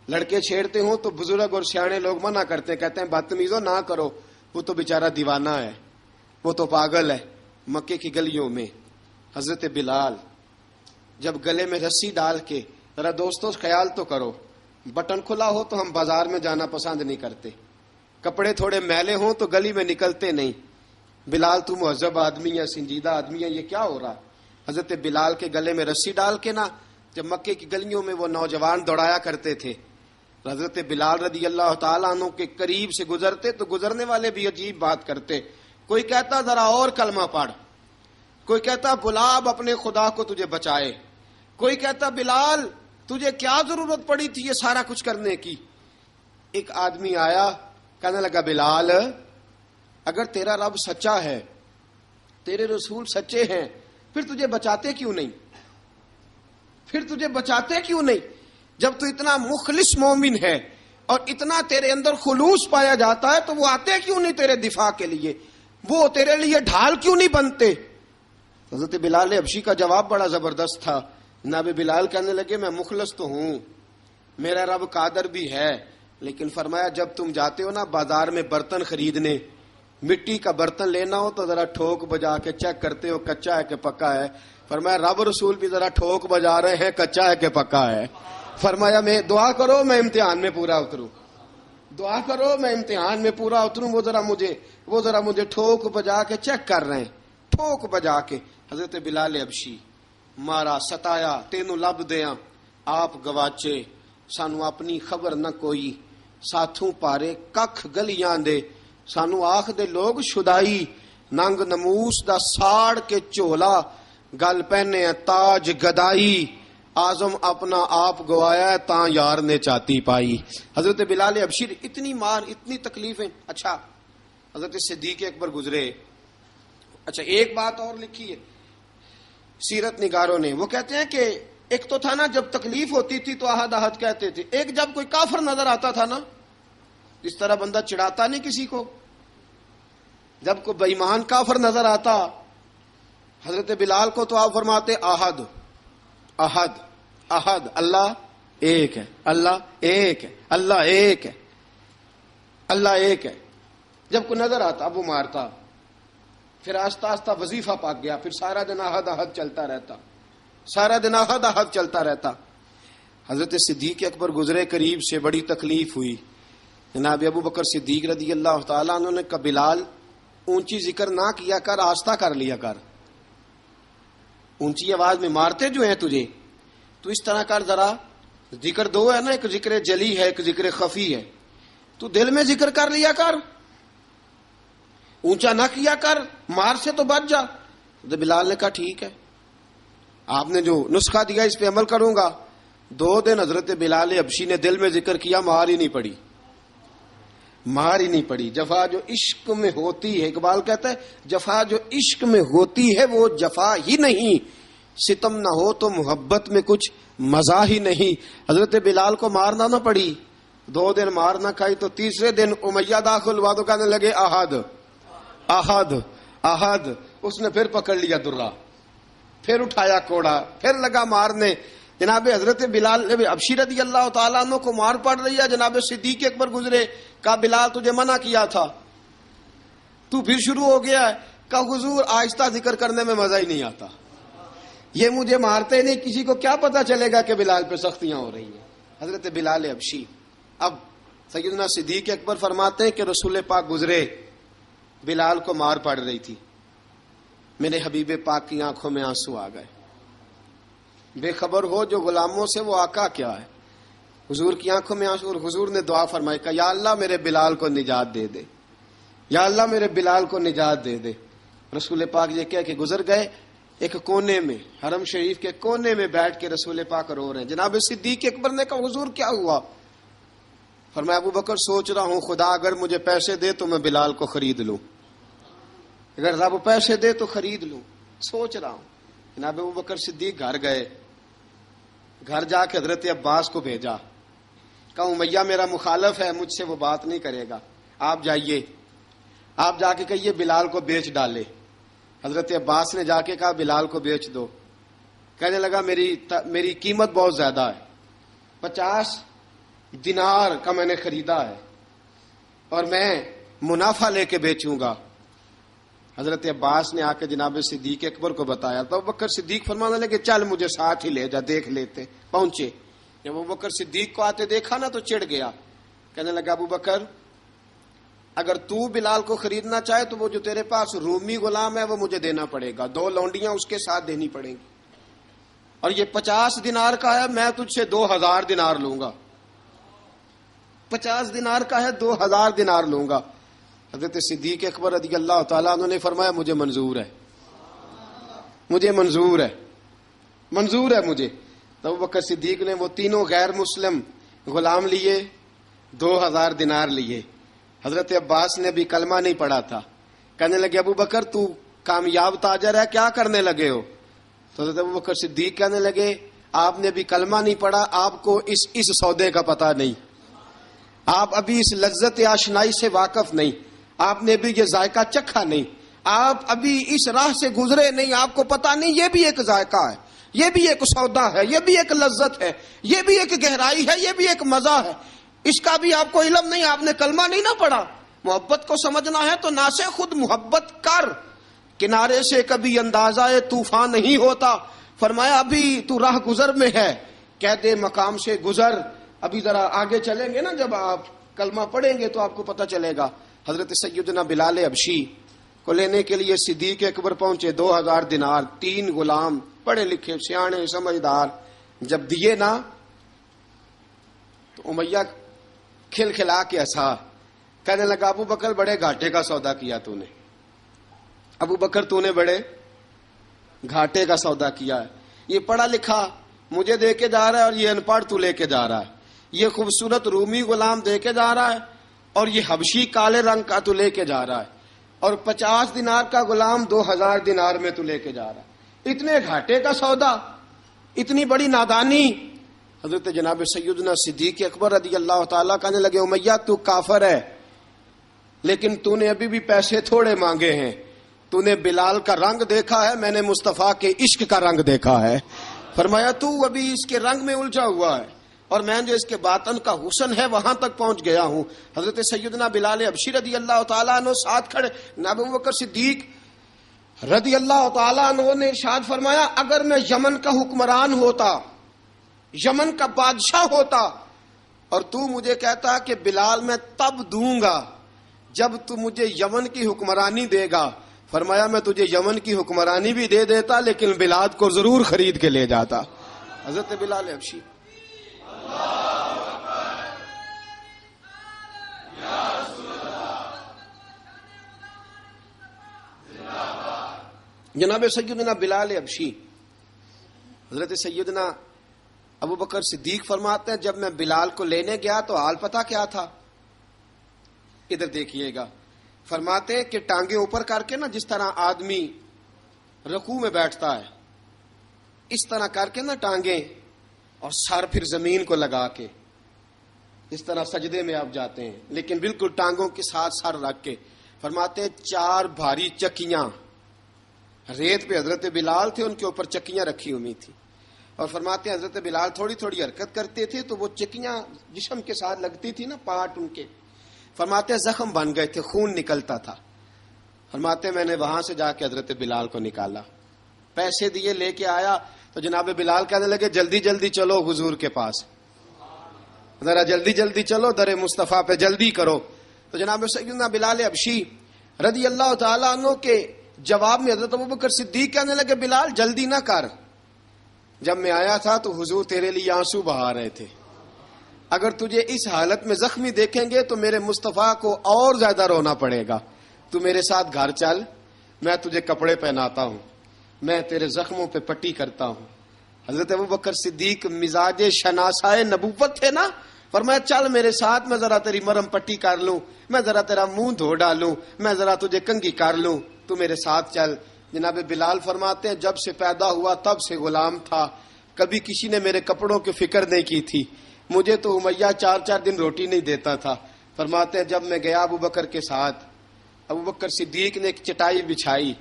لڑکے چھیڑتے ہوں تو بزرگ اور سیانے لوگ منع کرتے ہیں، کہتے ہیں بدتمیزوں نہ کرو، وہ تو بیچارہ دیوانہ ہے، وہ تو پاگل ہے. مکے کی گلیوں میں حضرت بلال جب گلے میں رسی ڈال کے، ذرا دوستوں خیال تو کرو، بٹن کھلا ہو تو ہم بازار میں جانا پسند نہیں کرتے، کپڑے تھوڑے میلے ہوں تو گلی میں نکلتے نہیں. بلال تو مہذب آدمی ہے، سنجیدہ آدمی ہے، یہ کیا ہو رہا؟ حضرت بلال کے گلے میں رسی ڈال کے نا، جب مکے کی گلیوں میں وہ نوجوان دوڑایا کرتے تھے، حضرت بلال رضی اللہ تعالیٰ عنہ کے قریب سے گزرتے تو گزرنے والے بھی عجیب بات کرتے. کوئی کہتا ذرا اور کلمہ پڑھ، کوئی کہتا بلا اب اپنے خدا کو تجھے بچائے، کوئی کہتا بلال تجھے کیا ضرورت پڑی تھی یہ سارا کچھ کرنے کی. ایک آدمی آیا، کہنے لگا بلال اگر تیرا رب سچا ہے، تیرے رسول سچے ہیں، پھر تجھے بچاتے کیوں نہیں؟ پھر تجھے بچاتے کیوں نہیں؟ جب تو اتنا مخلص مومن ہے اور اتنا تیرے اندر خلوص پایا جاتا ہے تو وہ آتے کیوں نہیں تیرے دفاع کے لیے؟ وہ تیرے لیے ڈھال کیوں نہیں بنتے؟ حضرت بلال حبشی کا جواب بڑا زبردست تھا. جناب بلال کہنے لگے میں مخلص تو ہوں، میرا رب قادر بھی ہے، لیکن فرمایا جب تم جاتے ہو نا بازار میں برتن خریدنے، مٹی کا برتن لینا ہو تو ذرا ٹھوک بجا کے چیک کرتے ہو کچا ہے کہ پکا ہے. فرمایا رب رسول بھی ذرا ٹھوک بجا رہے ہیں کچا ہے کہ پکا ہے. فرمایا میں دعا کرو میں امتحان میں پورا اتروں، دعا کرو میں امتحان میں پورا اتروں. وہ ذرا مجھے ٹھوک بجا کے چیک کر رہے ہیں، ٹھوک بجا کے. حضرت بلال حبشی مارا ستایا تینوں لب دیاں آپ گواچے، سانو اپنی خبر نہ کوئی، ساتھوں پارے ککھ گلیاں دے، سانو آخ دے لوگ شدائی، ننگ نموس دا ساڑ کے چولا، گل پہنے تاج گدائی، آزم اپنا آپ گوایا ہے تاں یار نے چاتی پائی. حضرت بلال حبشی اتنی مار، اتنی تکلیفیں. اچھا حضرت صدیق اکبر گزرے. اچھا ایک بات اور لکھی ہے سیرت نگاروں نے، وہ کہتے ہیں کہ ایک تو تھا نا جب تکلیف ہوتی تھی تو احد احد کہتے تھے، ایک جب کوئی کافر نظر آتا تھا نا، اس طرح بندہ چڑھاتا نہیں کسی کو، جب کوئی بے ایمان کافر نظر آتا حضرت بلال کو تو آپ فرماتے احد احد احد، اللہ ایک ہے، اللہ ایک ہے، اللہ ایک ہے، اللہ ایک ہے. جب کوئی نظر آتا اب وہ مارتا. پھر آہستہ آہستہ وظیفہ پاک گیا، پھر سارا دن احد احد چلتا رہتا، سارا دن احد احد چلتا رہتا. حضرت صدیق اکبر گزرے قریب سے، بڑی تکلیف ہوئی. جناب ابو بکر صدیق رضی اللہ تعالیٰ عنہ نے کہا بلال اونچی ذکر نہ کیا کر، آہستہ کر لیا کر، اونچی آواز میں مارتے جو ہیں تجھے تو اس طرح کر، ذرا ذکر دو ہے نا، ایک ذکر جلی ہے ایک ذکر خفی ہے، تو دل میں ذکر کر لیا کر، اونچا نہ کیا کر، مار سے تو بچ جا. تو بلال نے کہا ٹھیک ہے، آپ نے جو نسخہ دیا اس پہ عمل کروں گا. 2 دن حضرت بلال حبشی نے دل میں ذکر کیا، مار ہی نہیں پڑی، مار ہی نہیں پڑی. جفا جو عشق میں ہوتی ہے، اقبال کہتا ہے جفا جو عشق میں ہوتی ہے وہ جفا ہی نہیں، ستم نہ ہو تو محبت میں کچھ مزہ ہی نہیں. حضرت بلال کو مارنا نہ پڑی، 2 دن مار نہ کھائی تو تیسرے دن امیہ داخل ہوا تو کہنے لگے احد احد احد. اس نے پھر پکڑ لیا درہ، پھر اٹھایا کوڑا، پھر لگا مارنے. جناب حضرت بلال حبشی رضی اللہ تعالیٰ عنہ کو مار پڑ رہی ہے. جناب صدیق اکبر گزرے، کہا بلال تجھے منع کیا تھا، تو پھر شروع ہو گیا ہے. کہا حضور آہستہ ذکر کرنے میں مزہ ہی نہیں آتا، یہ مجھے مارتے نہیں، کسی کو کیا پتا چلے گا کہ بلال پہ سختیاں ہو رہی ہیں. حضرت بلال حبشی. اب سیدنا صدیق اکبر فرماتے ہیں کہ رسول پاک گزرے، بلال کو مار پڑ رہی تھی، میرے حبیب پاک کی آنکھوں میں آنسو آ گئے. بے خبر ہو جو غلاموں سے وہ آقا کیا ہے. حضور کی آنکھوں میں آنسو، اور حضور نے دعا فرمائی کہ یا اللہ میرے بلال کو نجات دے دے، یا اللہ میرے بلال کو نجات دے دے. رسول پاک یہ کہہ کہ گزر گئے. ایک کونے میں، حرم شریف کے کونے میں بیٹھ کے رسول پاک رو رہے ہیں. جناب صدیق اکبر نے کہا حضور کیا ہوا؟ فرمایا ابو بکر سوچ رہا ہوں خدا اگر مجھے پیسے دے تو میں بلال کو خرید لوں، اگر رب پیسے دے تو خرید لوں، سوچ رہا ہوں. جناب ابو بکر صدیق گھر گئے، گھر جا کے حضرت عباس کو بھیجا، کہا امیہ میرا مخالف ہے، مجھ سے وہ بات نہیں کرے گا، آپ جائیے، آپ جا کے کہیے بلال کو بیچ ڈالے۔ حضرت عباس نے جا کے کہا بلال کو بیچ دو۔ کہنے لگا میری قیمت بہت زیادہ ہے، 50 دینار کا میں نے خریدا ہے اور میں منافع لے کے بیچوں گا۔ حضرت عباس نے آ کے جناب صدیق اکبر کو بتایا تو ابوبکر صدیق فرمانے لگے چل مجھے ساتھ ہی لے جا، دیکھ لیتے۔ پہنچے، جب ابوبکر صدیق کو آتے دیکھا نا تو چڑ گیا، کہنے لگا ابوبکر اگر تو بلال کو خریدنا چاہے تو وہ جو تیرے پاس رومی غلام ہے وہ مجھے دینا پڑے گا، 2 لونڈیاں اس کے ساتھ دینی پڑیں گی، اور یہ 50 دینار کا ہے، میں تجھ سے 2000 دینار لوں گا۔ 50 دینار کا ہے، 2000 دینار لوں گا۔ حضرت صدیق اکبر رضی اللہ تعالیٰ عنہ نے فرمایا مجھے منظور ہے، مجھے منظور ہے، منظور ہے مجھے۔ تو ابوبکر صدیق نے وہ تینوں غیر مسلم غلام لیے، 2000 دینار لیے۔ حضرت عباس نے بھی کلمہ نہیں پڑھا تھا، کہنے لگے ابوبکر تو کامیاب تاجر ہے، کیا کرنے لگے ہو؟ تو حضرت ابوبکر صدیق کہنے لگے آپ نے بھی کلمہ نہیں پڑھا، آپ کو اس سودے کا پتہ نہیں، آپ ابھی اس لذت آشنائی سے واقف نہیں، آپ نے بھی یہ ذائقہ چکھا نہیں، آپ ابھی اس راہ سے گزرے نہیں، آپ کو پتہ نہیں یہ بھی ایک ذائقہ ہے، یہ بھی ایک سودا ہے، یہ بھی ایک لذت ہے، یہ بھی ایک گہرائی ہے، یہ بھی ایک مزہ ہے، اس کا بھی آپ کو علم نہیں، آپ نے کلمہ نہیں نہ پڑھا۔ محبت کو سمجھنا ہے تو نہ سے خود محبت کر، کنارے سے کبھی اندازہ طوفان نہیں ہوتا۔ فرمایا ابھی تو راہ گزر میں ہے، کہہ دے مقام سے گزر، ابھی ذرا آگے چلیں گے نا، جب آپ کلمہ پڑھیں گے تو آپ کو پتہ چلے گا۔ حضرت سیدنا بلال حبشی کو لینے کے لیے صدیق اکبر پہنچے، 2000 دینار، 3 غلام پڑھے لکھے سیانے سمجھدار، جب دیے نا تو امیہ کھل کھلا کے ہنسا، کہنے لگا ابو بکر بڑے گھاٹے کا سودا کیا تو نے، ابو بکر تو نے بڑے گھاٹے کا سودا کیا ہے، یہ پڑھا لکھا مجھے دے کے جا رہا ہے اور یہ ان پڑھ تو لے کے جا رہا ہے، یہ خوبصورت رومی غلام دے کے جا رہا ہے اور یہ حبشی کالے رنگ کا تو لے کے جا رہا ہے، اور 50 دینار کا غلام 2000 دینار میں تو لے کے جا رہا ہے، اتنے گھاٹے کا سودا، اتنی بڑی نادانی۔ حضرت جناب سیدنا صدیق اکبر رضی اللہ تعالیٰ کہنے لگے امیہ تو کافر ہے، لیکن تو نے ابھی بھی پیسے تھوڑے مانگے ہیں، تو نے بلال کا رنگ دیکھا ہے، میں نے مصطفیٰ کے عشق کا رنگ دیکھا ہے۔ فرمایا تو ابھی اس کے رنگ میں الجھا ہوا ہے، اور میں جو اس کے باطن کا حسن ہے وہاں تک پہنچ گیا ہوں۔ حضرت سیدنا بلال حبشی رضی اللہ تعالیٰ عنہ ساتھ کھڑے، ابوبکر صدیق رضی اللہ تعالیٰ عنہ نے ارشاد فرمایا اگر میں یمن کا حکمران ہوتا، یمن کا بادشاہ ہوتا، اور تو مجھے کہتا کہ بلال میں تب دوں گا جب تو مجھے یمن کی حکمرانی دے گا، فرمایا میں تجھے یمن کی حکمرانی بھی دے دیتا لیکن بلال کو ضرور خرید کے لے جاتا۔ حضرت بلال حبشی جناب سیدنا بلال حبشی، حضرت سیدنا ابوبکر صدیق فرماتے ہیں جب میں بلال کو لینے گیا تو حال پتہ کیا تھا؟ ادھر دیکھیے گا، فرماتے ہیں کہ ٹانگیں اوپر کر کے نا جس طرح آدمی رکوع میں بیٹھتا ہے اس طرح کر کے نا ٹانگیں، اور سر پھر زمین کو لگا کے اس طرح سجدے میں آپ جاتے ہیں، لیکن بالکل ٹانگوں کے ساتھ سر رکھ کے۔ فرماتے ہیں 4 بھاری چکیاں ریت پہ حضرت بلال تھے، ان کے اوپر چکیاں رکھی ہوئی تھی، اور فرماتے ہیں حضرت بلال تھوڑی تھوڑی حرکت کرتے تھے تو وہ چکیاں جسم کے ساتھ لگتی تھی نا، پارٹ ان کے، فرماتے ہیں زخم بن گئے تھے، خون نکلتا تھا۔ فرماتے ہیں میں نے وہاں سے جا کے حضرت بلال کو نکالا، پیسے دیے لے کے آیا تو جناب بلال کہنے لگے جلدی جلدی چلو حضور کے پاس، ذرا جلدی جلدی چلو در مصطفیٰ پہ جلدی کرو۔ تو جناب سیدنا بلال حبشی رضی اللہ تعالیٰ عنہ کے جواب میں حضرت ابوبکر صدیق کہنے لگے بلال جلدی نہ کر، جب میں آیا تھا تو حضور تیرے لیے آنسو بہا رہے تھے، اگر تجھے اس حالت میں زخمی دیکھیں گے تو میرے مصطفیٰ کو اور زیادہ رونا پڑے گا، تو میرے ساتھ گھر چل، میں تجھے کپڑے پہناتا ہوں، میں تیرے زخموں پہ پٹی کرتا ہوں۔ حضرت ابوبکر صدیق مزاج شناسائے نبوت تھے نا، فرمایا چل میرے ساتھ، میں ذرا تیری مرم پٹی کر لوں، میں ذرا تیرا منہ دھو ڈالوں، میں ذرا تجھے کنگھی کر لوں، تو میرے ساتھ چل۔ جناب بلال فرماتے ہیں جب سے پیدا ہوا تب سے غلام تھا، کبھی کسی نے میرے کپڑوں کی فکر نہیں کی تھی. مجھے تو امیہ 4 دن روٹی نہیں دیتا تھا. فرماتے ہیں جب میں گیا ابو بکر کے ساتھ, ابو بکر صدیق نے ایک چٹائی بچھائی,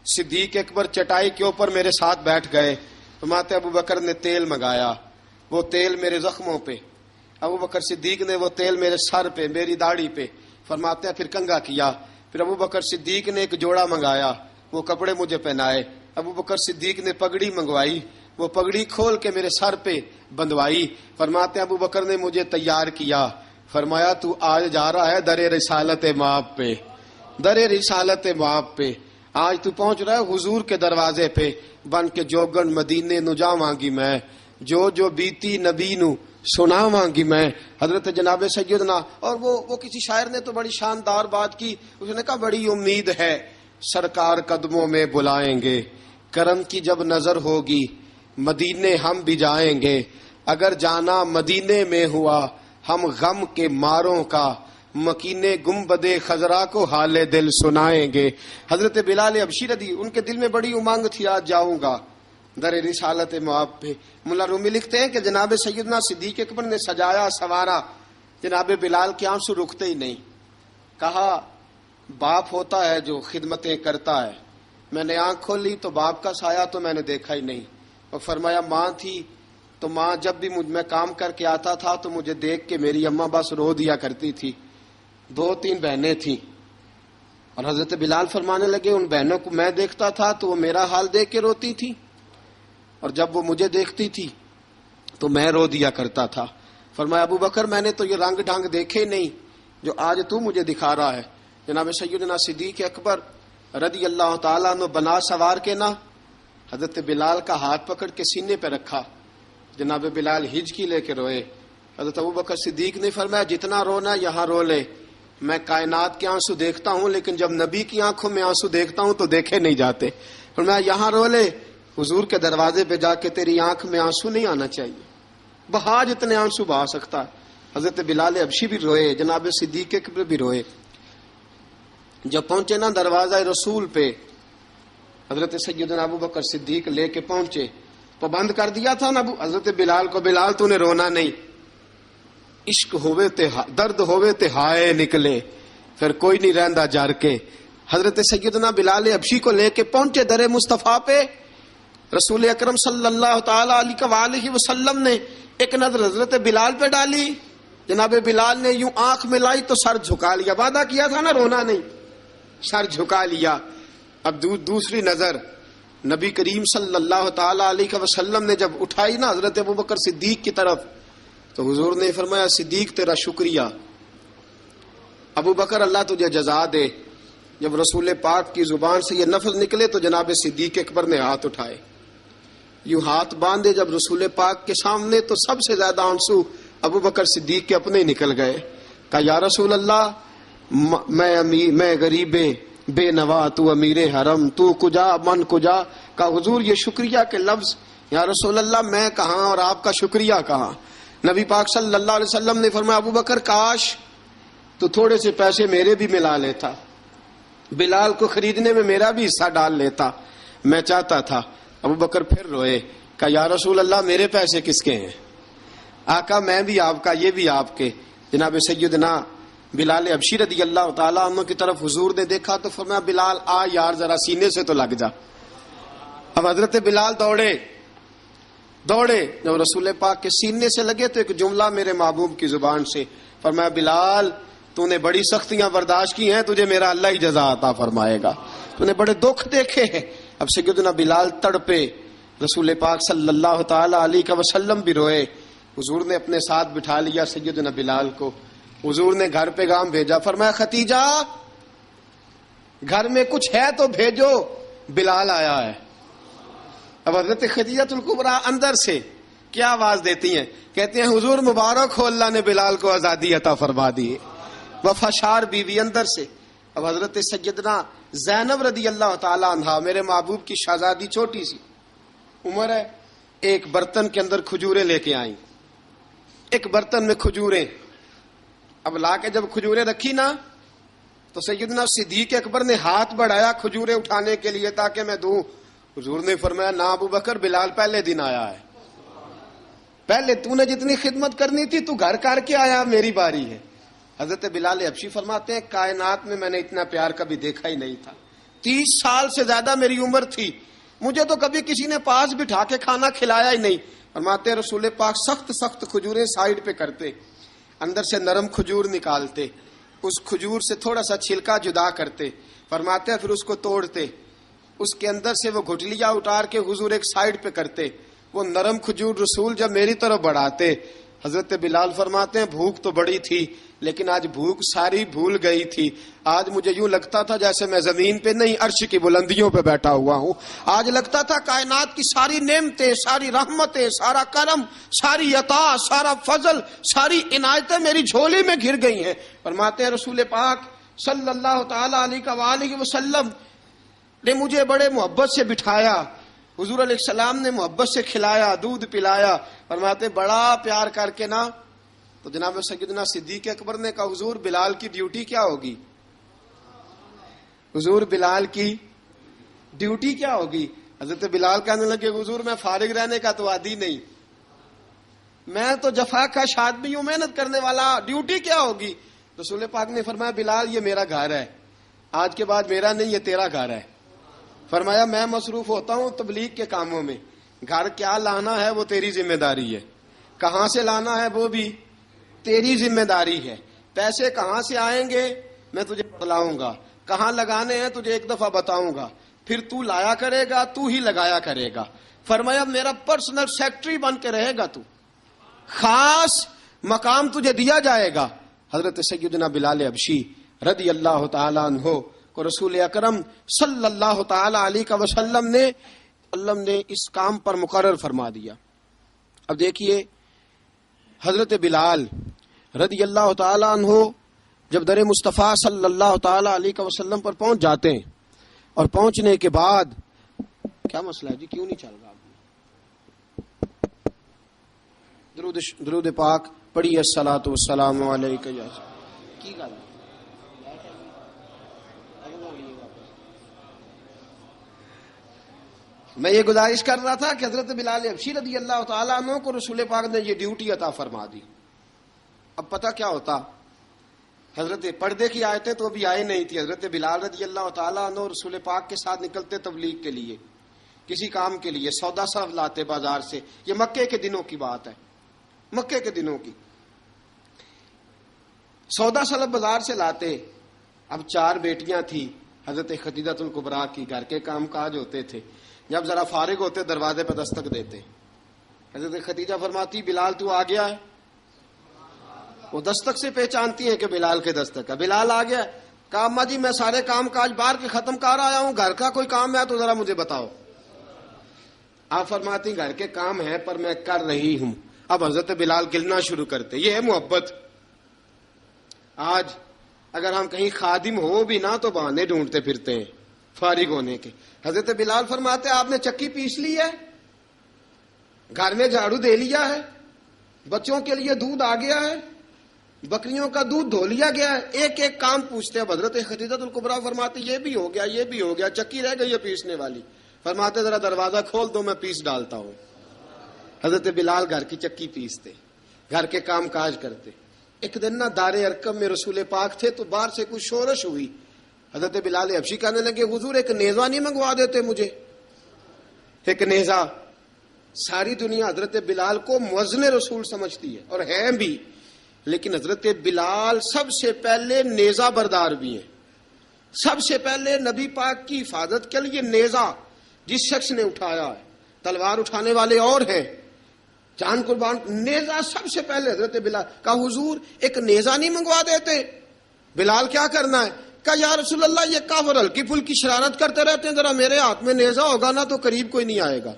صدیق اکبر چٹائی کے اوپر میرے ساتھ بیٹھ گئے. فرماتے ابو بکر نے تیل منگایا, وہ تیل میرے زخموں پہ, ابو بکر صدیق نے وہ تیل میرے سر پہ, میری داڑھی پہ. فرماتے ہیں پھر کنگھا کیا. پھر ابو بکر صدیق نے ایک جوڑا منگایا, وہ کپڑے مجھے پہنائے. ابو بکر صدیق نے پگڑی منگوائی, وہ پگڑی کھول کے میرے سر پہ بندھوائی. فرماتے ہیں ابو بکر نے مجھے تیار کیا. فرمایا تو آج جا رہا ہے در رسالت مآب پہ, در رسالت مآب پہ. آج تو پہنچ رہا ہے حضور کے دروازے پہ. بن کے جوگن مدینے نو جاواں گی میں, جو بیتی نبی نو سناواں گی میں. حضرت جناب سیدنا, اور وہ کسی شاعر نے تو بڑی شاندار بات کی. اس نے کہا بڑی امید ہے سرکار قدموں میں بلائیں گے, کرم کی جب نظر ہوگی مدینے ہم بھی جائیں گے. اگر جانا مدینے میں ہوا ہم غم کے ماروں کا, مکینے گنبدِ خضرا کو حال دل سنائیں گے. حضرت بلال حبشی رضی, ان کے دل میں بڑی امنگ تھی آج جاؤں گا در رسالت مآب پہ. ملا رومی لکھتے ہیں کہ جناب سیدنا صدیق اکبر نے سجایا سوارا, جناب بلال کے آنسو رکتے ہی نہیں. کہا باپ ہوتا ہے جو خدمتیں کرتا ہے. میں نے آنکھ کھولی تو باپ کا سایہ تو میں نے دیکھا ہی نہیں. اور فرمایا ماں تھی تو ماں جب بھی میں کام کر کے آتا تھا تو مجھے دیکھ کے میری اماں بس رو دیا کرتی تھی. 2-3 بہنیں تھیں, اور حضرت بلال فرمانے لگے ان بہنوں کو میں دیکھتا تھا تو وہ میرا حال دیکھ کے روتی تھی, اور جب وہ مجھے دیکھتی تھی تو میں رو دیا کرتا تھا. فرمایا ابو بکر میں نے تو یہ رنگ ڈھنگ دیکھے نہیں جو آج تو مجھے دکھا رہا ہے. جناب سیدنا صدیق اکبر رضی اللہ تعالیٰ عنہ بنا سوار کے نا حضرت بلال کا ہاتھ پکڑ کے سینے پہ رکھا. جناب بلال ہجکی لے کے روئے. حضرت ابو بکر صدیق نے فرمایا جتنا رونا یہاں رو لے, میں کائنات کے آنسو دیکھتا ہوں لیکن جب نبی کی آنکھوں میں آنسو دیکھتا ہوں تو دیکھے نہیں جاتے. فرمایا یہاں رو لے, حضور کے دروازے پہ جا کے تیری آنکھ میں آنسو نہیں آنا چاہیے, بہا جتنے آنسو بہا سکتا ہے. حضرت بلال حبشی بھی روئے, جناب صدیق اکبر بھی روئے. جب پہنچے نا دروازہ رسول پہ, حضرت سیدنا ابو بکر صدیق لے کے پہنچے. پابند کر دیا تھا نا حضرت بلال کو, بلال تو نے رونا نہیں, عشق ہوئے تے درد ہوئے تے ہائے نکلے, پھر کوئی نہیں رہندا جار کے. حضرت سیدنا بلال حبشی کو لے کے پہنچے در مصطفیٰ پہ. رسول اکرم صلی اللہ تعالی علیہ وسلم نے ایک نظر حضرت بلال پہ ڈالی. جناب بلال نے یوں آنکھ ملائی تو سر جھکا لیا, وعدہ کیا تھا نا رونا نہیں, سر جھکا لیا. اب دوسری نظر نبی کریم صلی اللہ تعالی علیہ وسلم نے جب اٹھائی نا حضرت ابو بکر صدیق کی طرف, تو حضور نے فرمایا صدیق تیرا شکریہ, ابو بکر اللہ تجھے جزا دے. جب رسول پاک کی زبان سے یہ لفظ نکلے تو جناب صدیق اکبر نے ہاتھ اٹھائے, یوں ہاتھ باندھے جب رسول پاک کے سامنے, تو سب سے زیادہ آنسو ابو بکر صدیق کے اپنے نکل گئے. کہا یا رسول اللہ میں غریب بے نوا, تو امیر حرم, تو کجا من کجا. کہا حضور یہ شکریہ کے لفظ, یا رسول اللہ میں کہاں اور آپ کا شکریہ کہاں. نبی پاک صلی اللہ علیہ وسلم نے فرمایا ابو بکر کاش تو تھوڑے سے پیسے میرے بھی ملا لیتا, بلال کو خریدنے میں میرا بھی حصہ ڈال لیتا, میں چاہتا تھا. ابو بکر پھر روئے. کہا یا رسول اللہ میرے پیسے کس کے ہیں. آقا میں بھی آپ کا, یہ بھی آپ کے. جناب سیدنا بلال حبشی رضی اللہ تعالیٰ عنہ کی طرف حضور نے دیکھا تو فرمایا بلال آ یار ذرا سینے سے تو لگ جا. اب حضرت بلال دوڑے. جب رسول پاک کے سینے سے لگے تو ایک جملہ میرے محبوب کی زبان سے, فرمایا بلال تو نے بڑی سختیاں برداشت کی ہیں, تجھے میرا اللہ ہی جزا عطا فرمائے گا, تو نے بڑے دکھ دیکھے ہیں. اب سیدنا بلال تڑپے, رسول پاک صلی اللہ تعالی علیہ وسلم بھی روئے. حضور نے اپنے ساتھ بٹھا لیا سیدنا بلال کو. حضور نے گھر پیغام بھیجا, فرمایا ختیجہ گھر میں کچھ ہے تو بھیجو, بلال آیا ہے. اب حضرت خدیجہ الکبریٰ اندر سے کیا آواز دیتی ہیں, کہتے ہیں حضور مبارک ہو, اللہ نے بلال کو آزادی عطا فرما دی. وفاشار بیوی اندر سے. اب حضرت سیدنا زینب رضی اللہ تعالی عنہا, میرے محبوب کی شہزادی, چھوٹی سی عمر ہے, ایک برتن کے اندر کھجوریں لے کے آئیں, ایک برتن میں کھجوریں. اب لا کے جب کھجوریں رکھی نا تو سیدنا صدیق اکبر نے ہاتھ بڑھایا کھجوریں اٹھانے کے لیے تاکہ میں دوں. حضور نے فرمایا نہ ابو بکر, بلال پہلے دن آیا ہے. پہلے تو نے جتنی خدمت کرنی تھی تو گھر کر کے آیا، میری باری ہے۔ حضرت بلال حبشی فرماتے ہیں کائنات میں نے اتنا پیار کبھی دیکھا ہی نہیں تھا۔ 30 سال سے زیادہ میری عمر تھی، مجھے تو کبھی کسی نے پاس بٹھا کے کھانا کھلایا ہی نہیں۔ فرماتے ہیں رسول پاک سخت سخت کھجوریں سائیڈ پہ کرتے، اندر سے نرم کھجور نکالتے، اس کھجور سے تھوڑا سا چھلکا جدا کرتے، فرماتے ہیں پھر اس کو توڑتے، اس کے اندر سے وہ گھٹلیاں اتار کے حضور ایک سائیڈ پہ کرتے، وہ نرم کھجور رسول جب میری طرف بڑھاتے، حضرت بلال فرماتے ہیں بھوک تو بڑی تھی لیکن آج بھوک ساری بھول گئی تھی۔ آج مجھے یوں لگتا تھا جیسے میں زمین پہ نہیں عرش کی بلندیوں پہ بیٹھا ہوا ہوں۔ آج لگتا تھا کائنات کی ساری نعمتیں، ساری رحمتیں، سارا کرم، ساری عطا، سارا فضل، ساری عنایتیں میری جھولی میں گر گئی ہیں۔ فرماتے ہیں رسول پاک صلی اللہ تعالی علیہ وآلہ وسلم نے مجھے بڑے محبت سے بٹھایا، حضور علیہ السلام نے محبت سے کھلایا، دودھ پلایا۔ فرماتے بڑا پیار کر کے نا، تو جناب سیدنا صدیق اکبر نے کہا حضور بلال کی ڈیوٹی کیا ہوگی؟ حضور بلال کی ڈیوٹی کیا ہوگی؟ حضرت بلال کہنے لگے حضور میں فارغ رہنے کا تو عادی نہیں، میں تو جفا کش آدمی ہوں، محنت کرنے والا، ڈیوٹی کیا ہوگی؟ رسول پاک نے فرمایا بلال یہ میرا گھر ہے، آج کے بعد میرا نہیں یہ تیرا گھر ہے۔ فرمایا میں مصروف ہوتا ہوں تبلیغ کے کاموں میں، گھر کیا لانا ہے وہ تیری ذمہ داری ہے، کہاں سے لانا ہے وہ بھی تیری ذمہ داری ہے، پیسے کہاں سے آئیں گے میں تجھے بتلاؤں گا، کہاں لگانے ہیں تجھے ایک دفعہ بتاؤں گا، پھر تو لایا کرے گا، تو ہی لگایا کرے گا۔ فرمایا میرا پرسنل سیکٹری بن کے رہے گا، تو خاص مقام تجھے دیا جائے گا۔ حضرت سیدنا بلال حبشی رضی اللہ تعالی عنہ کو رسول اکرم صلی اللہ تعالی علیہ وسلم نے اس کام پر مقرر فرما دیا۔ اب دیکھیے حضرت بلال رضی اللہ تعالی عنہ جب در مصطفیٰ صلی اللہ تعالی علیہ وسلم پر پہنچ جاتے ہیں، اور پہنچنے کے بعد کیا مسئلہ ہے جی، کیوں نہیں چل رہا؟ درود پاک پڑھیے الصلاۃ والسلام علیکہ یا کی گل میں یہ گزارش کر رہا تھا کہ حضرت بلال حبشی رضی اللہ تعالیٰ عنہ کو رسول پاک نے یہ ڈیوٹی عطا فرما دی۔ اب پتہ کیا ہوتا، حضرت پردے کی آیتیں تو ابھی آئے نہیں تھی، حضرت بلال رضی اللہ تعالیٰ عنہ رسول پاک کے ساتھ نکلتے تبلیغ کے لیے، کسی کام کے لیے، سودا صرف لاتے بازار سے۔ یہ مکے کے دنوں کی بات ہے، مکے کے دنوں کی، سودا صرف بازار سے لاتے۔ اب 4 بیٹیاں تھیں حضرت خدیجہ الکبریٰ کی، گھر کے کام کاج ہوتے تھے، جب ذرا فارغ ہوتے دروازے پہ دستک دیتے، حضرت خدیجہ فرماتی بلال تو آ گیا ہے، وہ دستک سے پہچانتی ہیں کہ بلال کے دستک ہے، بلال آ گیا۔ کہا اماں جی میں سارے کام کاج باہر کے ختم کر آیا ہوں، گھر کا کوئی کام ہے تو ذرا مجھے بتاؤ۔ آپ فرماتی گھر کے کام ہے پر میں کر رہی ہوں۔ اب حضرت بلال گلنا شروع کرتے، یہ ہے محبت۔ آج اگر ہم کہیں خادم ہو بھی نہ تو بہانے ڈھونڈتے پھرتے ہیں فارغ ہونے کے۔ حضرت بلال فرماتے آپ نے چکی پیس لی ہے، گھر میں جھاڑو دے لیا ہے، بچوں کے لیے دودھ آ گیا ہے، بکریوں کا دودھ دھو لیا گیا ہے، ایک ایک کام پوچھتے۔ اب حضرت خدیجہ الکبریٰ فرماتی یہ بھی ہو گیا، یہ بھی ہو گیا، چکی رہ گئی ہے پیسنے والی۔ فرماتے ذرا دروازہ کھول دو میں پیس ڈالتا ہوں۔ حضرت بلال گھر کی چکی پیستے، گھر کے کام کاج کرتے۔ ایک دن نہ دار ارقم میں رسول پاک تھے تو باہر سے کچھ شورش ہوئی، حضرت بلال حبشی کہنے لگے حضور ایک نیزہ نہیں منگوا دیتے مجھے؟ ایک نیزہ۔ ساری دنیا حضرت بلال کو مؤذن رسول سمجھتی ہے اور ہیں بھی، لیکن حضرت بلال سب سے پہلے نیزہ بردار بھی ہیں۔ سب سے پہلے نبی پاک کی حفاظت کے لیے نیزہ جس شخص نے اٹھایا ہے، تلوار اٹھانے والے اور ہیں، جان قربان، نیزہ سب سے پہلے حضرت بلال۔ کہا حضور ایک نیزہ نہیں منگوا دیتے؟ بلال کیا کرنا ہے؟ کہا یا رسول اللہ یہ کافر ہلکی پھلکی شرارت کرتے رہتے ہیں، ذرا میرے ہاتھ میں نیزہ ہوگا نا تو قریب کوئی نہیں آئے گا۔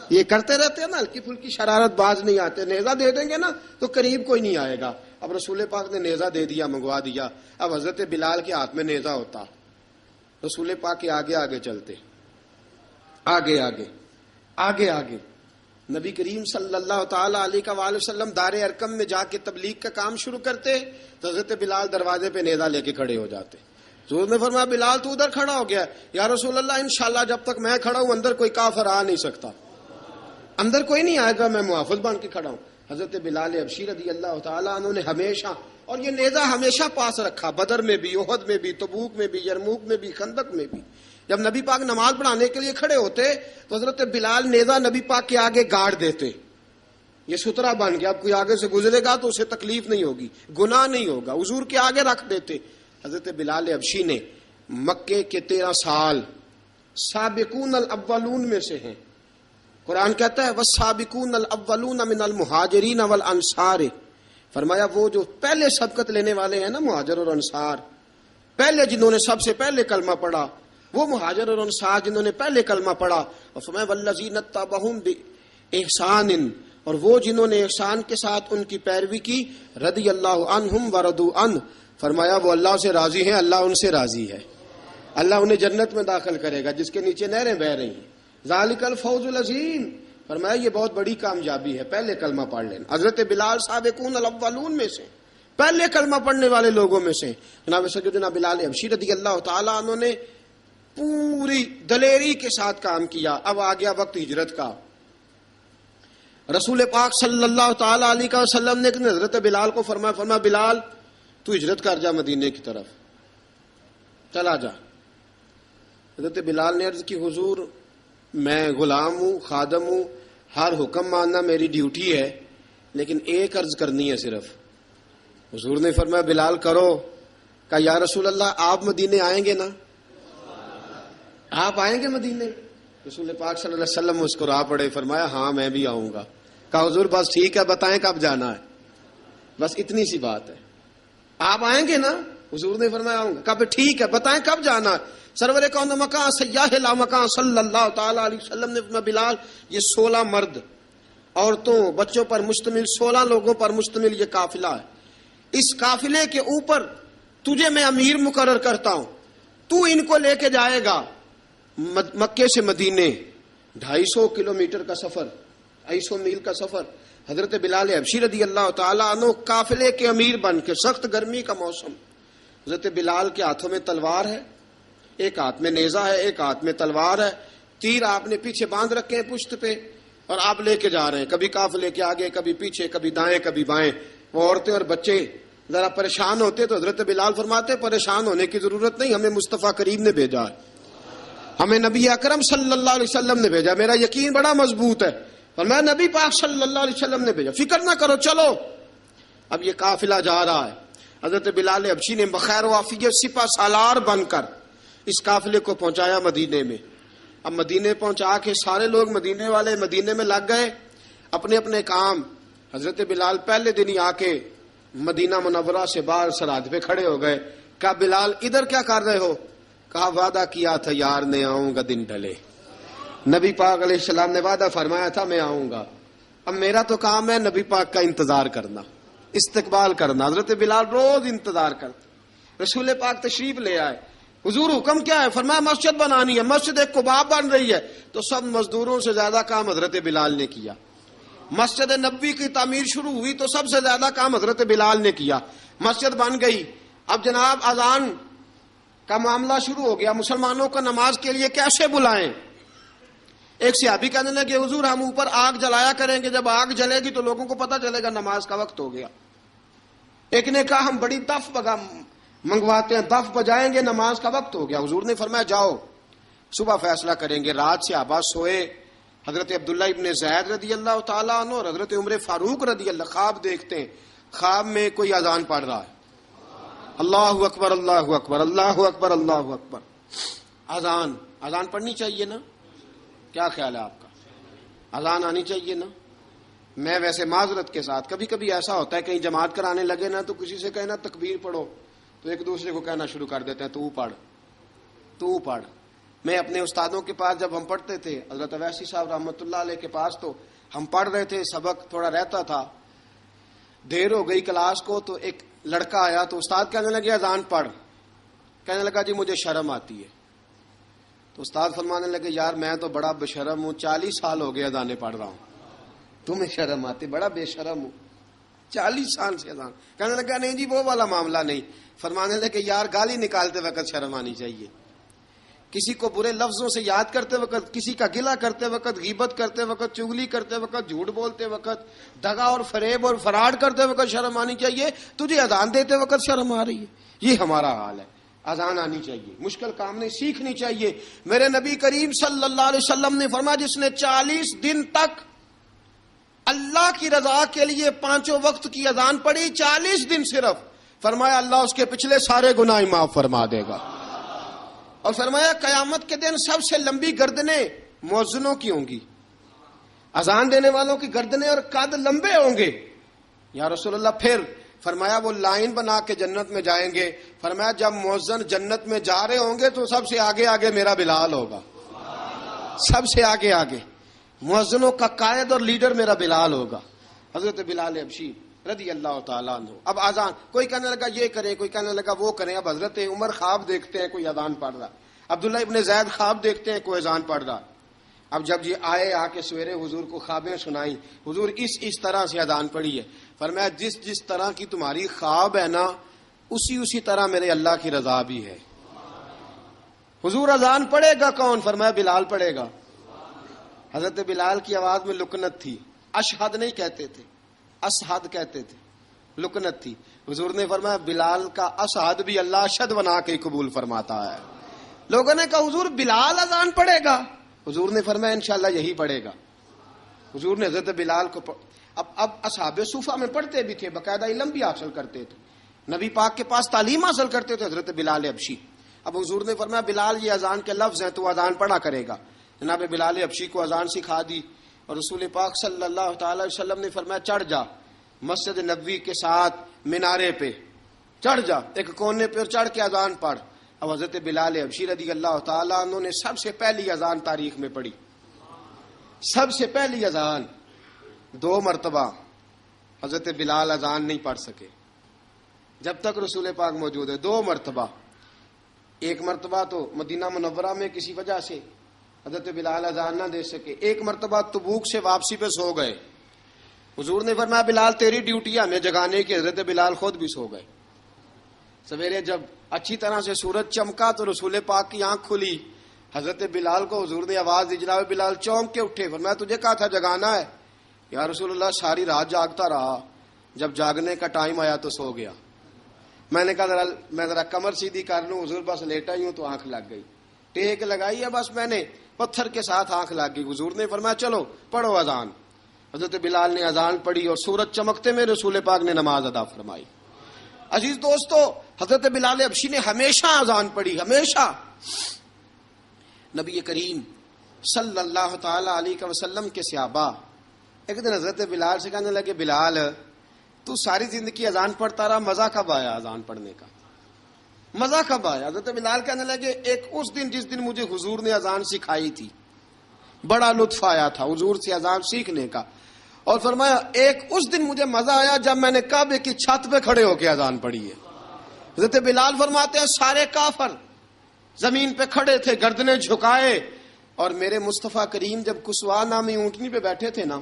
یہ کرتے رہتے ہیں نا ہلکی پھلکی شرارت، باز نہیں آتے، نیزہ دے دیں گے نا تو قریب کوئی نہیں آئے گا۔ اب رسول پاک نے نیزہ دے دیا، منگوا دیا۔ اب حضرت بلال کے ہاتھ میں نیزہ ہوتا، رسول پاک کے آگے آگے چلتے، آگے آگے آگے آگے۔ نبی کریم صلی اللہ تعالی علیہ وآلہ وسلم دار ارقم میں جا کے تبلیغ کا کام شروع کرتے تو حضرت بلال دروازے پہ نیزہ لے کے کھڑے ہو جاتے۔ حضور نے فرمایا بلال تو ادھر کھڑا ہو گیا، یا رسول اللہ انشاءاللہ جب تک میں کھڑا ہوں اندر کوئی کافر آ نہیں سکتا۔ اندر کوئی نہیں آئے گا، میں محافظ بن کے کھڑا ہوں۔ حضرت بلال حبشی رضی اللہ تعالیٰ عنہ نے ہمیشہ، اور یہ نیزہ ہمیشہ پاس رکھا، بدر میں بھی، احد میں بھی، تبوک میں بھی، یرموک میں بھی، خندق میں بھی۔ جب نبی پاک نماز پڑھانے کے لیے کھڑے ہوتے تو حضرت بلال نیزہ نبی پاک کے آگے گاڑ دیتے، یہ سترا بن گیا، اب کوئی آگے سے گزرے گا تو اسے تکلیف نہیں ہوگی، گناہ نہیں ہوگا، حضور کے آگے رکھ دیتے۔ حضرت بلال حبشی نے مکے کے 13 سال سابقون الاولون میں سے ہیں۔ قرآن کہتا ہے والسابقون الاولون من المہاجرین والانصار، فرمایا وہ جو پہلے سبقت لینے والے ہیں نا، مہاجر اور انصار، پہلے جنہوں نے سب سے پہلے کلمہ پڑھا، وہ مہاجر اور انصار جنہوں نے پہلے کلمہ پڑھا۔ اور فرمایا والذین اتبعوہم باحسان، اور وہ جنہوں نے احسان کے ساتھ ان کی پیروی کی، رضی اللہ عنہم ورضوا عنہ، فرمایا وہ اللہ سے راضی ہیں، اللہ ان سے راضی ہے، اللہ انہیں جنت میں داخل کرے گا جس کے نیچے نہریں بہہ رہی ہیں۔ ذالک الفوز العظیم، فرمایا یہ بہت بڑی کامیابی ہے، پہلے کلمہ پڑھ لینا۔ حضرت بلال سابقون الاولون میں سے، پہلے کلمہ پڑھنے والے لوگوں میں سے۔ جناب سیدنا بلال حبشی رضی اللہ تعالیٰ عنہ نے پوری دلیری کے ساتھ کام کیا۔ اب آ گیا وقت ہجرت کا۔ رسول پاک صلی اللہ تعالیٰ علیہ وسلم نے حضرت بلال کو فرمایا بلال تو ہجرت کر جا مدینے کی طرف، چلا جا۔ حضرت بلال نے عرض کی حضور میں غلام ہوں، خادم ہوں، ہر حکم ماننا میری ڈیوٹی ہے، لیکن ایک عرض کرنی ہے صرف۔ حضور نے فرمایا بلال کرو۔ کہا یا رسول اللہ آپ مدینے آئیں گے نا؟ آپ آئیں گے مدینے؟ رسول پاک صلی اللہ علیہ وسلم مسکرا پڑے، فرمایا ہاں میں بھی آؤں گا۔ کہا حضور بس ٹھیک ہے، بتائیں کب جانا ہے، بس اتنی سی بات ہے، آپ آئیں گے نا؟ حضور نے فرمایا آؤں گا۔ کہا ٹھیک ہے، بتائیں کب جانا ہے۔ سرور کون مکان سیاح لا مکان صلی اللہ تعالی علیہ وسلم نے فرمایا بلال یہ 16 مرد، عورتوں، بچوں پر مشتمل 16 لوگوں پر مشتمل یہ قافلہ ہے، اس قافلے کے اوپر تجھے میں امیر مقرر کرتا ہوں، تو ان کو لے کے جائے گا مکے سے مدینے، 250 کلومیٹر کا سفر، 250 میل کا سفر۔ حضرت بلال حبشی رضی اللہ تعالیٰ عنہ قافلے کے امیر بن کے، سخت گرمی کا موسم، حضرت بلال کے ہاتھوں میں تلوار ہے، ایک ہاتھ میں نیزہ ہے، ایک ہاتھ میں تلوار ہے، تیر آپ نے پیچھے باندھ رکھے ہیں پشت پہ، اور آپ لے کے جا رہے ہیں، کبھی قافلے کے آگے، کبھی پیچھے، کبھی دائیں کبھی بائیں۔ وہ عورتیں اور بچے ذرا پریشان ہوتے تو حضرت بلال فرماتے پریشان ہونے کی ضرورت نہیں، ہمیں مصطفیٰ کریم نے بھیجا ہے، ہمیں نبی اکرم صلی اللہ علیہ وسلم نے بھیجا، میرا یقین بڑا مضبوط ہے، اور میں نبی پاک صلی اللہ علیہ وسلم نے بھیجا، فکر نہ کرو چلو۔ اب یہ قافلہ جا رہا ہے، حضرت بلال حبشی نے بخیر و عافیت سپہ سالار بن کر اس قافلے کو پہنچایا مدینے میں۔ اب مدینے پہنچا کے سارے لوگ مدینے والے مدینے میں لگ گئے اپنے اپنے کام۔ حضرت بلال پہلے دن ہی آ کے مدینہ منورہ سے باہر سرحد پہ کھڑے ہو گئے۔ کہا بلال ادھر کیا کر رہے ہو؟ کہا وعدہ کیا تھا یار نے آؤں گا دن ڈھلے، نبی پاک علیہ السلام نے وعدہ فرمایا تھا میں آؤں گا، اب میرا تو کام ہے نبی پاک کا انتظار کرنا، استقبال کرنا۔ حضرت بلال روز انتظار کرتے، رسول پاک تشریف لے آئے، حضور حکم کیا ہے؟ فرمایا مسجد بنانی ہے، مسجد قباء بن رہی ہے، تو سب مزدوروں سے زیادہ کام حضرت بلال نے کیا۔ مسجد نبوی کی تعمیر شروع ہوئی تو سب سے زیادہ کام حضرت بلال نے کیا، مسجد بن گئی۔ اب جناب اذان کا معاملہ شروع ہو گیا، مسلمانوں کو نماز کے لیے کیسے بلائیں؟ ایک صحابی کہنے لگے حضور ہم اوپر آگ جلایا کریں گے، جب آگ جلے گی تو لوگوں کو پتہ چلے گا نماز کا وقت ہو گیا۔ ایک نے کہا ہم بڑی دف منگواتے ہیں، دف بجائیں گے، نماز کا وقت ہو گیا۔ حضور نے فرمایا جاؤ صبح فیصلہ کریں گے۔ رات سے صحابہ سوئے، حضرت عبداللہ ابن زید رضی اللہ تعالیٰ عنہ اور حضرت عمر فاروق رضی اللہ خواب دیکھتے ہیں، خواب میں کوئی اذان پڑھ رہا ہے، اللہ اکبر اللہ اکبر اللہ اکبر اللہ اکبر۔ اذان پڑھنی چاہیے نا؟ کیا خیال ہے آپ کا؟ اذان آنی چاہیے نا؟ میں ویسے معذرت کے ساتھ کبھی کبھی ایسا ہوتا ہے کہیں جماعت کرانے لگے نا تو کسی سے کہنا تکبیر پڑھو تو ایک دوسرے کو کہنا شروع کر دیتے ہیں تو پڑھ۔ میں اپنے استادوں کے پاس جب ہم پڑھتے تھے، حضرت اویسی صاحب رحمۃ اللہ علیہ کے پاس، تو ہم پڑھ رہے تھے، سبق تھوڑا رہتا تھا، دیر ہو گئی کلاس کو، تو ایک لڑکا آیا تو استاد کہنے لگے اذان پڑھ، کہنے لگا جی مجھے شرم آتی ہے۔ تو استاد فرمانے لگے یار میں تو بڑا بے شرم ہوں، 40 سال ہو گئے اذانیں پڑھ رہا ہوں، تمہیں شرم آتی؟ بڑا بے شرم ہوں، 40 سال سے اذان۔ کہنے لگا نہیں جی وہ والا معاملہ نہیں۔ فرمانے لگے یار گالی نکالتے وقت شرم آنی چاہیے، کسی کو برے لفظوں سے یاد کرتے وقت، کسی کا گلہ کرتے وقت، غیبت کرتے وقت، چغلی کرتے وقت، جھوٹ بولتے وقت، دغا اور فریب اور فراڈ کرتے وقت شرم آنی چاہیے. تجھے اذان دیتے وقت شرم آ رہی ہے. یہ ہمارا حال ہے. اذان آنی چاہیے، مشکل کام نہیں، سیکھنی چاہیے. میرے نبی کریم صلی اللہ علیہ وسلم نے فرمایا جس نے 40 دن تک اللہ کی رضا کے لیے 5 وقت کی اذان پڑھی، 40 دن صرف، فرمایا اللہ اس کے پچھلے سارے گناہ معاف فرما دے گا. اور فرمایا قیامت کے دن سب سے لمبی گردنیں مؤذنوں کی ہوں گی، اذان دینے والوں کی گردنیں اور قد لمبے ہوں گے. یا رسول اللہ پھر؟ فرمایا وہ لائن بنا کے جنت میں جائیں گے. فرمایا جب مؤذن جنت میں جا رہے ہوں گے تو سب سے آگے آگے میرا بلال ہوگا، سب سے آگے آگے مؤذنوں کا قائد اور لیڈر میرا بلال ہوگا، حضرت بلال حبشی رضی اللہ تعالیٰ عنہ. اب اذان کوئی کہنے لگا یہ کریں، کوئی کہنے لگا وہ کریں. اب حضرت عمر خواب دیکھتے ہیں کوئی اذان پڑھ رہا، عبداللہ ابن زید خواب دیکھتے ہیں کوئی اذان پڑھ رہا. اب جب یہ آئے آ کے سویرے حضور کو خوابیں سنائیں، حضور اس طرح سے اذان پڑھی ہے. فرمایا جس طرح کی تمہاری خواب ہے نا اسی طرح میرے اللہ کی رضا بھی ہے. حضور اذان پڑھے گا کون؟ فرمایا بلال پڑھے گا. حضرت بلال کی آواز میں لکنت تھی، اشہد نہیں کہتے تھے، اشہد کہتے تھے، لکنت تھی. حضور نے فرمایا بلال کا اشہد بھی اللہ اشہد بنا کے قبول فرماتا ہے. لوگوں نے کہا حضور بلال اذان پڑھے گا؟ حضور نے فرمایا انشاءاللہ یہی پڑھے گا. حضور نے حضرت بلال کو اب اصحاب صوفہ میں پڑھتے بھی تھے، باقاعدہ علم بھی حاصل کرتے تھے، نبی پاک کے پاس تعلیم حاصل کرتے تھے حضرت بلال حبشی. اب حضور نے فرمایا بلال یہ اذان کے لفظ ہیں تو اذان پڑھا کرے گا. جناب بلال حبشی کو اذان سکھا دی اور رسول پاک صلی اللہ تعالی وسلم نے فرمایا چڑھ جا مسجد نبوی کے ساتھ مینارے پہ، چڑھ جا ایک کونے پہ اور چڑھ کے اذان پڑھ. اب حضرت بلال حبشی رضی اللہ تعالیٰ عنہ نے سب سے پہلی اذان تاریخ میں پڑھی، سب سے پہلی اذان. 2 مرتبہ حضرت بلال اذان نہیں پڑھ سکے جب تک رسول پاک موجود ہے. 2 مرتبہ، ایک مرتبہ تو مدینہ منورہ میں کسی وجہ سے حضرت بلال اذان نہ دے سکے، ایک مرتبہ تبوک سے واپسی پہ سو گئے. حضور نے فرمایا بلال تیری ڈیوٹی ہے ہمیں جگانے کی. حضرت بلال خود بھی سو گئے. سویرے جب اچھی طرح سے سورج چمکا تو رسول پاک کی آنکھ کھلی. حضرت بلال کو حضور نے آواز دی، جناب بلال چونک کے اٹھے. فرمایا تجھے کہا تھا جگانا ہے. یا رسول اللہ ساری رات جاگتا رہا، جب جاگنے کا ٹائم آیا تو سو گیا. میں نے کہا میں ذرا کمر سیدھی کر لوں. حضور بس لیٹا ہی ہوں تو آنکھ لگ گئی، ٹیک لگائی ہے بس میں نے، پتھر کے ساتھ آنکھ لگ گئی. حضور نے فرمایا چلو پڑھو اذان. حضرت بلال نے اذان پڑھی اور سورج چمکتے میں رسول پاک نے نماز ادا فرمائی. عزیز دوستو حضرت بلال حبشی نے ہمیشہ اذان پڑھی، ہمیشہ. نبی کریم صلی اللہ تعالی علیہ وسلم کے صحابہ ایک دن حضرت بلال سے کہنے لگے بلال تو ساری زندگی اذان پڑھتا رہا، مزہ کب آیا اذان پڑھنے کا؟ مزہ کب آیا؟ حضرت بلال کہنے لگے ایک اس دن جس دن مجھے حضور نے اذان سکھائی تھی، بڑا لطف آیا تھا حضور سے اذان سیکھنے کا. اور فرمایا ایک اس دن مجھے مزہ آیا جب میں نے کعبے کی چھت پہ کھڑے ہو کے اذان پڑھی ہے. حضرت بلال فرماتے ہیں سارے کافر زمین پہ کھڑے تھے گردنیں جھکائے، اور میرے مصطفیٰ کریم جب کسوا نامی اونٹنی پہ بیٹھے تھے نا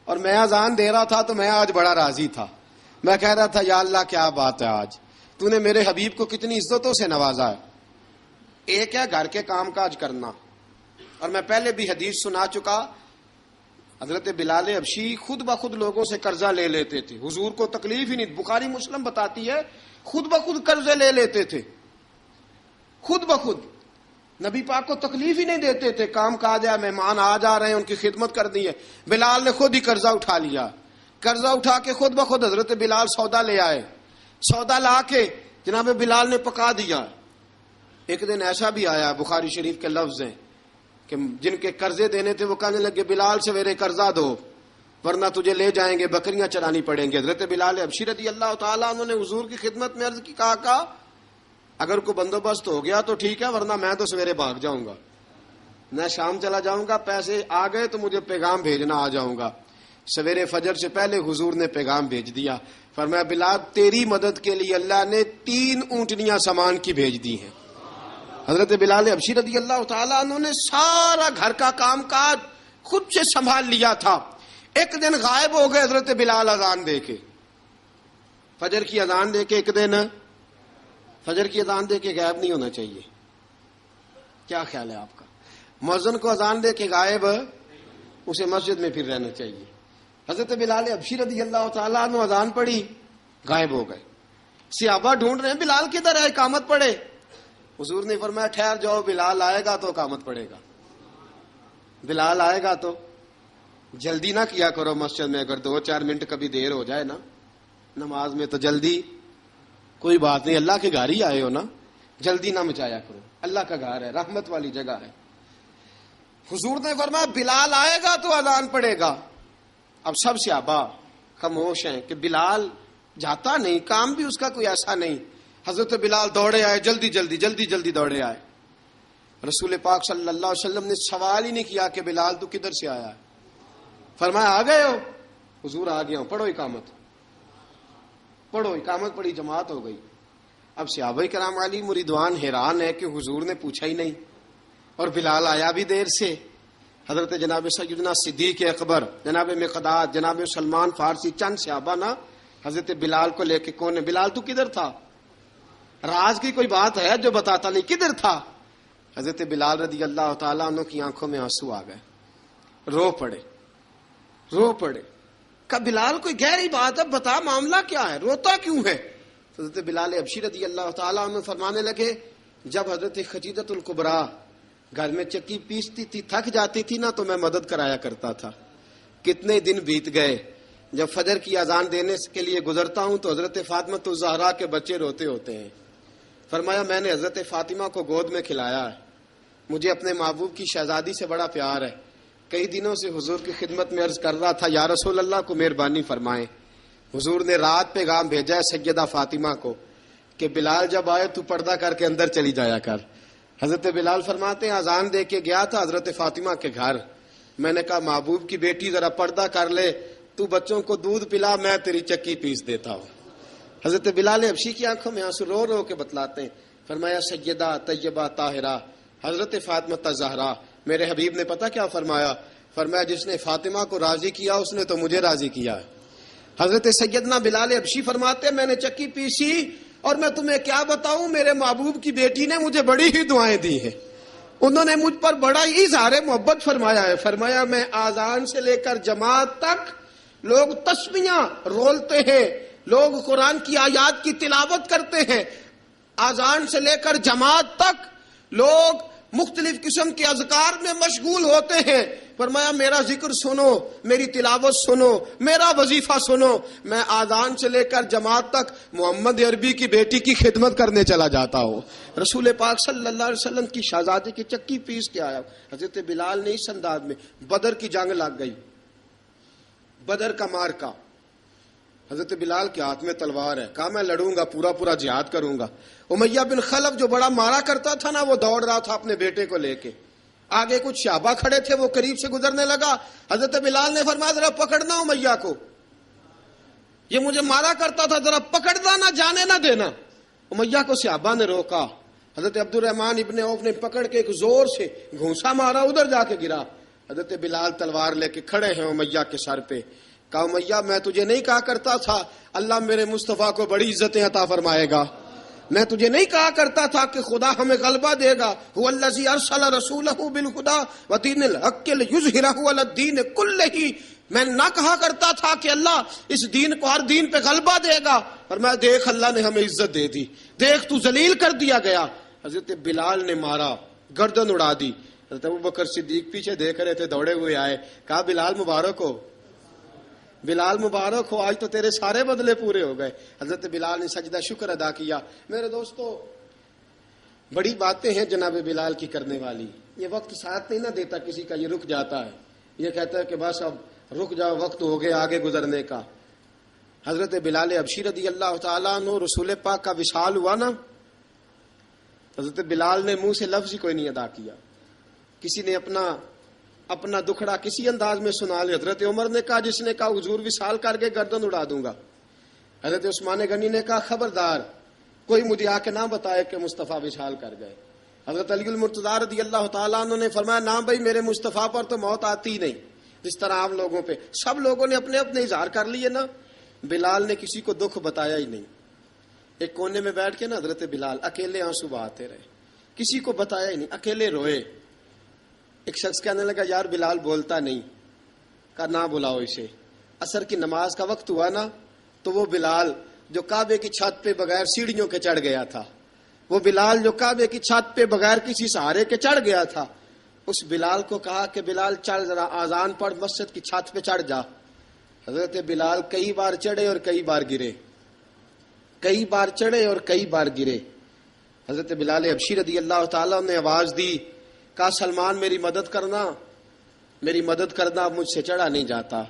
اور میں اذان دے رہا تھا تو میں آج بڑا راضی تھا. میں کہہ رہا تھا یا اللہ کیا بات ہے، آج تو نے میرے حبیب کو کتنی عزتوں سے نوازا ہے. ایک ہے گھر کے کام کاج کرنا، اور میں پہلے بھی حدیث سنا چکا، حضرت بلال حبشی خود بخود لوگوں سے قرضہ لے لیتے تھے، حضور کو تکلیف ہی نہیں. بخاری مسلم بتاتی ہے خود بخود قرضے لے لیتے تھے، خود بخود نبی پاک کو تکلیف ہی نہیں دیتے تھے. کام کاج ہے، مہمان آ جا رہے ہیں ان کی خدمت کرنی ہے. بلال نے خود ہی قرضہ اٹھا لیا، قرضہ اٹھا کے خود بخود حضرت بلال سودا لے آئے، سودا لا کے جناب بلال نے پکا دیا. ایک دن ایسا بھی آیا بخاری شریف کے لفظ ہیں کہ جن کے قرضے دینے تھے وہ کہنے لگے بلال سویرے قرضہ دو ورنہ تجھے لے جائیں گے، بکریاں چرانی پڑیں گے. حضرت بلال حبشی رضی اللہ تعالیٰ انہوں نے حضور کی خدمت میں عرض کی، کہا اگر کوئی بندوبست ہو گیا تو ٹھیک ہے ورنہ میں تو سویرے بھاگ جاؤں گا، میں شام چلا جاؤں گا، پیسے آ گئے تو مجھے پیغام بھیجنا آ جاؤں گا. سویرے فجر سے پہلے حضور نے پیغام بھیج دیا. فرمایا بلال تیری مدد کے لیے اللہ نے 3 اونٹنیاں سامان کی بھیج دی ہیں. حضرت بلال حبشی رضی اللہ تعالیٰ عنہ نے سارا گھر کا کام کاج خود سے سنبھال لیا تھا. ایک دن غائب ہو گئے حضرت بلال اذان دے کے، فجر کی اذان دے کے. ایک دن فجر کی اذان دے کے غائب نہیں ہونا چاہیے. کیا خیال ہے آپ کا؟ مؤذن کو اذان دے کے غائب اسے مسجد میں پھر رہنا چاہیے. حضرت بلال حبشی رضی اللہ تعالیٰ عنہ اذان پڑھی, غائب ہو گئے. صحابہ ڈھونڈ رہے ہیں بلال کدھر ہے, اقامت پڑھے. حضور نے فرمایا ٹھہر جاؤ, بلال آئے گا تو اقامت پڑھے گا. بلال آئے گا تو جلدی نہ کیا کرو مسجد میں. اگر 2-4 منٹ کبھی دیر ہو جائے نا نماز میں تو جلدی کوئی بات نہیں, اللہ کے گھر ہی آئے ہو نا, جلدی نہ مچایا کرو. اللہ کا گھر ہے, رحمت والی جگہ ہے. حضور نے فرمایا بلال آئے گا تو اذان پڑے گا. اب سب صحابہ خاموش ہیں کہ بلال جاتا نہیں, کام بھی اس کا کوئی ایسا نہیں. حضرت بلال دوڑے آئے, جلدی جلدی جلدی جلدی دوڑے آئے. رسول پاک صلی اللہ علیہ وسلم نے سوال ہی نہیں کیا کہ بلال تو کدھر سے آیا ہے, فرمایا آ گئے ہو. حضور آ گیا ہوں, پڑھو اقامت. پڑھو اقامت پڑھی, جماعت ہو گئی. اب صحابہ کرام علی مریدوان حیران ہے کہ حضور نے پوچھا ہی نہیں اور بلال آیا بھی دیر سے. حضرت جناب سیدنا صدیق اکبر, جناب مقداد, جناب سلمان فارسی, چند صحابہ نا حضرت بلال کو لے کے کون ہے, بلال تو کدھر تھا, راز کی کوئی بات ہے جو بتاتا نہیں, کدھر تھا. حضرت بلال رضی اللہ تعالیٰ عنہ کی آنکھوں میں آنسو آ گئے, رو پڑے. کہ بلال کوئی گہری بات ہے, بتا معاملہ کیا ہے, روتا کیوں ہے. حضرت بلال حبشی رضی اللہ تعالیٰ عنہ فرمانے لگے جب حضرت خدیجہ الکبریٰ گھر میں چکی پیستی تھی, تھک جاتی تھی نا, تو میں مدد کرایا کرتا تھا. کتنے دن بیت گئے, جب فجر کی اذان دینے کے لیے گزرتا ہوں تو حضرت فاطمہ الزہرا کے بچے روتے ہوتے ہیں. فرمایا میں نے حضرت فاطمہ کو گود میں کھلایا ہے, مجھے اپنے محبوب کی شہزادی سے بڑا پیار ہے. کئی دنوں سے حضور کی خدمت میں عرض کر رہا تھا یا رسول اللہ کو مہربانی فرمائیں. حضور نے رات پیغام بھیجا ہے سیدہ فاطمہ کو کہ بلال جب آئے تو پردہ کر کے اندر چلی جایا کر. حضرت بلال فرماتے ہیں اذان دے کے گیا تھا حضرت فاطمہ کے گھر, میں نے کہا محبوب کی بیٹی ذرا پردہ کر لے, تو بچوں کو دودھ پلا, میں تیری چکی پیس دیتا ہوں. حضرت بلال حبشی کی آنکھوں میں آنسو رو رو کے بتلاتے ہیں. فرمایا سیدہ طیبہ طاہرہ حضرت فاطمہ الزہرا, میرے حبیب نے پتہ کیا فرمایا, فرمایا جس نے فاطمہ کو راضی کیا اس نے تو مجھے راضی کیا ہے. حضرت سیدنا بلال حبشی فرماتے ہیں میں نے چکی پیسی اور میں تمہیں کیا بتاؤں, میرے محبوب کی بیٹی نے مجھے بڑی ہی دعائیں دی ہیں, انہوں نے مجھ پر بڑا ہی اظہار محبت فرمایا ہے. فرمایا میں آذان سے لے کر جماعت تک لوگ تسبیحاں رولتے ہیں, لوگ قرآن کی آیات کی تلاوت کرتے ہیں, آذان سے لے کر جماعت تک لوگ مختلف قسم کے اذکار میں مشغول ہوتے ہیں. فرمایا میرا ذکر سنو, میری تلاوت سنو, میرا وظیفہ سنو, میں آذان سے لے کر جماعت تک محمد عربی کی بیٹی کی خدمت کرنے چلا جاتا ہوں. رسول پاک صلی اللہ علیہ وسلم کی شہزادی کی چکی پیس کے آیا. حضرت بلال نے اس انداز میں, بدر کی جنگ لگ گئی, بدر کا مارکا, حضرت بلال کے ہاتھ میں تلوار ہے, کہا میں لڑوں گا, پورا جہاد کروں گا. امیہ بن خلف جو بڑا مارا کرتا تھا نا, وہ دوڑ رہا تھا اپنے بیٹے کو لے کے, آگے کچھ صحابہ کھڑے تھے, وہ قریب سے گزرنے لگا. حضرت بلال نے فرمایا ذرا پکڑنا امیہ کو, یہ مجھے مارا کرتا تھا, ذرا پکڑنا, نہ جانے نہ دینا. امیہ کو صحابہ نے روکا. حضرت عبد الرحمن ابن عوف نے پکڑ کے ایک زور سے گھونسا مارا, ادھر جا کے گرا. حضرت بلال تلوار لے کے کھڑے ہیں امیہ کے سر پہ. کہا امیہ میں تجھے نہیں کہا کرتا تھا اللہ میرے مصطفیٰ کو بڑی عزتیں عطا فرمائے گا, میں تجھے نہیں کہا کرتا تھا کہ خدا ہمیں غلبہ دے گا, هو الذی ارسل رسولہ بالہدی ودین الحق لیظہرہ علی الدین کلہ, میں نہ کہا کرتا تھا کہ اللہ اس دین کو ہر دین پہ غلبہ دے گا, اور میں دیکھ اللہ نے ہمیں عزت دے دی, دیکھ تو ذلیل کر دیا گیا. حضرت بلال نے مارا, گردن اڑا دی. حضرت ابوبکر صدیق پیچھے دیکھ رہے تھے, دوڑے ہوئے آئے, کہا بلال مبارک ہو, بلال مبارک ہو, آج تو تیرے سارے بدلے پورے ہو گئے. حضرت بلال نے سجدہ شکر ادا کیا. میرے دوستو بڑی باتیں ہیں جناب بلال کی کرنے والی. یہ وقت ساتھ نہیں نہ دیتا کسی کا, یہ رک جاتا ہے, یہ کہتا ہے کہ بس اب رک جاؤ, وقت ہو گیا آگے گزرنے کا. حضرت بلال حبشی رضی اللہ تعالیٰ عنہ رسول پاک کا وصال ہوا نا, حضرت بلال نے منہ سے لفظ ہی کوئی نہیں ادا کیا. کسی نے اپنا دکھڑا کسی انداز میں سنا لے. حضرت عمر نے کہا, جس نے کہا حضور وصال کر کے گردن اڑا دوں گا. حضرت عثمان غنی نے کہا خبردار کوئی مجھے آ کے نہ بتائے کہ مصطفیٰ وصال کر گئے. حضرت علی المرتضیٰ رضی اللہ تعالیٰ عنہ نے فرمایا نہ بھائی, میرے مصطفیٰ پر تو موت آتی ہی نہیں, جس طرح عام لوگوں پہ. سب لوگوں نے اپنے اپنے اظہار کر لیے نا, بلال نے کسی کو دکھ بتایا ہی نہیں. ایک کونے میں بیٹھ کے نا حضرت بلال اکیلے آنسو بہاتے رہے کسی کو بتایا ہی نہیں، اکیلے روئے۔ ایک شخص کہنے لگا یار بلال بولتا نہیں، کہا نہ بلاؤ اسے۔ عصر کی نماز کا وقت ہوا نا، تو وہ بلال جو کعبے کی چھت پہ بغیر سیڑھیوں کے چڑھ گیا تھا، وہ بلال جو کعبے کی چھت پہ بغیر کسی سہارے کے چڑھ گیا تھا، اس بلال کو کہا کہ بلال چڑھ ذرا، آذان پڑھ، مسجد کی چھت پہ چڑھ جا۔ حضرت بلال کئی بار چڑھے اور کئی بار گرے، کئی بار چڑھے اور کئی بار گرے۔ حضرت بلال حبشی رضی اللہ تعالیٰ نے آواز دی، کہا سلمان میری مدد کرنا، میری مدد کرنا، اب مجھ سے چڑھا نہیں جاتا،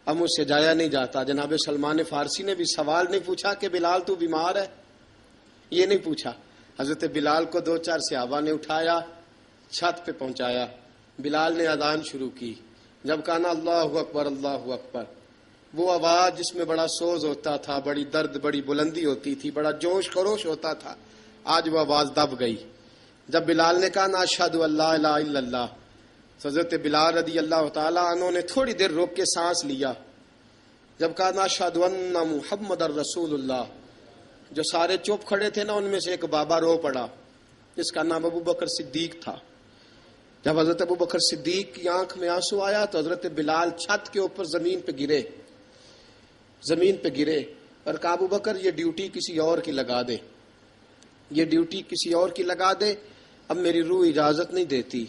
اب مجھ سے جایا نہیں جاتا۔ جناب سلمان فارسی نے بھی سوال نہیں پوچھا کہ بلال تو بیمار ہے، یہ نہیں پوچھا۔ حضرت بلال کو 2-4 صحابہ نے اٹھایا، چھت پہ پہنچایا۔ بلال نے اذان شروع کی۔ جب کہا نا اللہ اکبر اللہ اکبر، وہ آواز جس میں بڑا سوز ہوتا تھا، بڑی درد، بڑی بلندی ہوتی تھی، بڑا جوش خروش ہوتا تھا، آج وہ آواز دب گئی۔ جب بلال نے کہا نا اشہد ان لا الہ الا اللہ، حضرت بلال رضی اللہ تعالیٰ عنہ نے تھوڑی دیر روک کے سانس لیا۔ جب کہا نا اشہد ان محمد الرسول اللہ، جو سارے چپ کھڑے تھے نا، ان میں سے ایک بابا رو پڑا جس کا نام ابو بکر صدیق تھا۔ جب حضرت ابو بکر صدیق کی آنکھ میں آنسو آیا تو حضرت بلال چھت کے اوپر زمین پہ گرے، زمین پہ گرے اور کہا ابو بکر یہ ڈیوٹی کسی اور کی لگا دے، یہ ڈیوٹی کسی اور کی لگا دے، اب میری روح اجازت نہیں دیتی،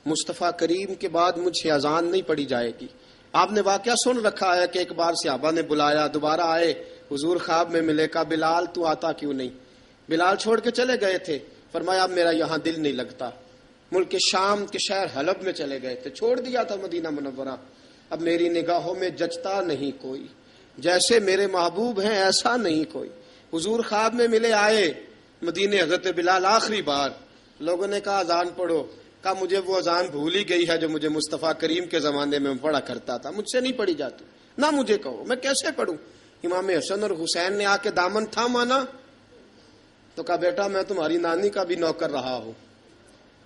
مصطفیٰ کریم کے بعد مجھ سے اذان نہیں پڑھی جائے گی۔ آپ نے واقعہ سن رکھا ہے کہ ایک بار صحابہ نے بلایا، دوبارہ آئے، حضور خواب میں ملے، کہا بلال تو آتا کیوں نہیں؟ بلال چھوڑ کے چلے گئے تھے، فرمایا اب میرا یہاں دل نہیں لگتا۔ ملک شام کے شہر حلب میں چلے گئے تھے، چھوڑ دیا تھا مدینہ منورہ، اب میری نگاہوں میں جچتا نہیں کوئی، جیسے میرے محبوب ہیں ایسا نہیں کوئی۔ حضور خواب میں ملے، آئے مدینے، حضرت بلال آخری بار، لوگوں نے کہا اذان پڑھو، کہا مجھے وہ اذان بھول ہی گئی ہے جو مجھے مصطفیٰ کریم کے زمانے میں پڑھا کرتا تھا، مجھ سے نہیں پڑھی جاتی، نہ مجھے کہو، میں کیسے پڑھوں؟ امام حسن اور حسین نے آ کے دامن تھاما نا، تو کہا بیٹا میں تمہاری نانی کا بھی نوکر رہا ہوں،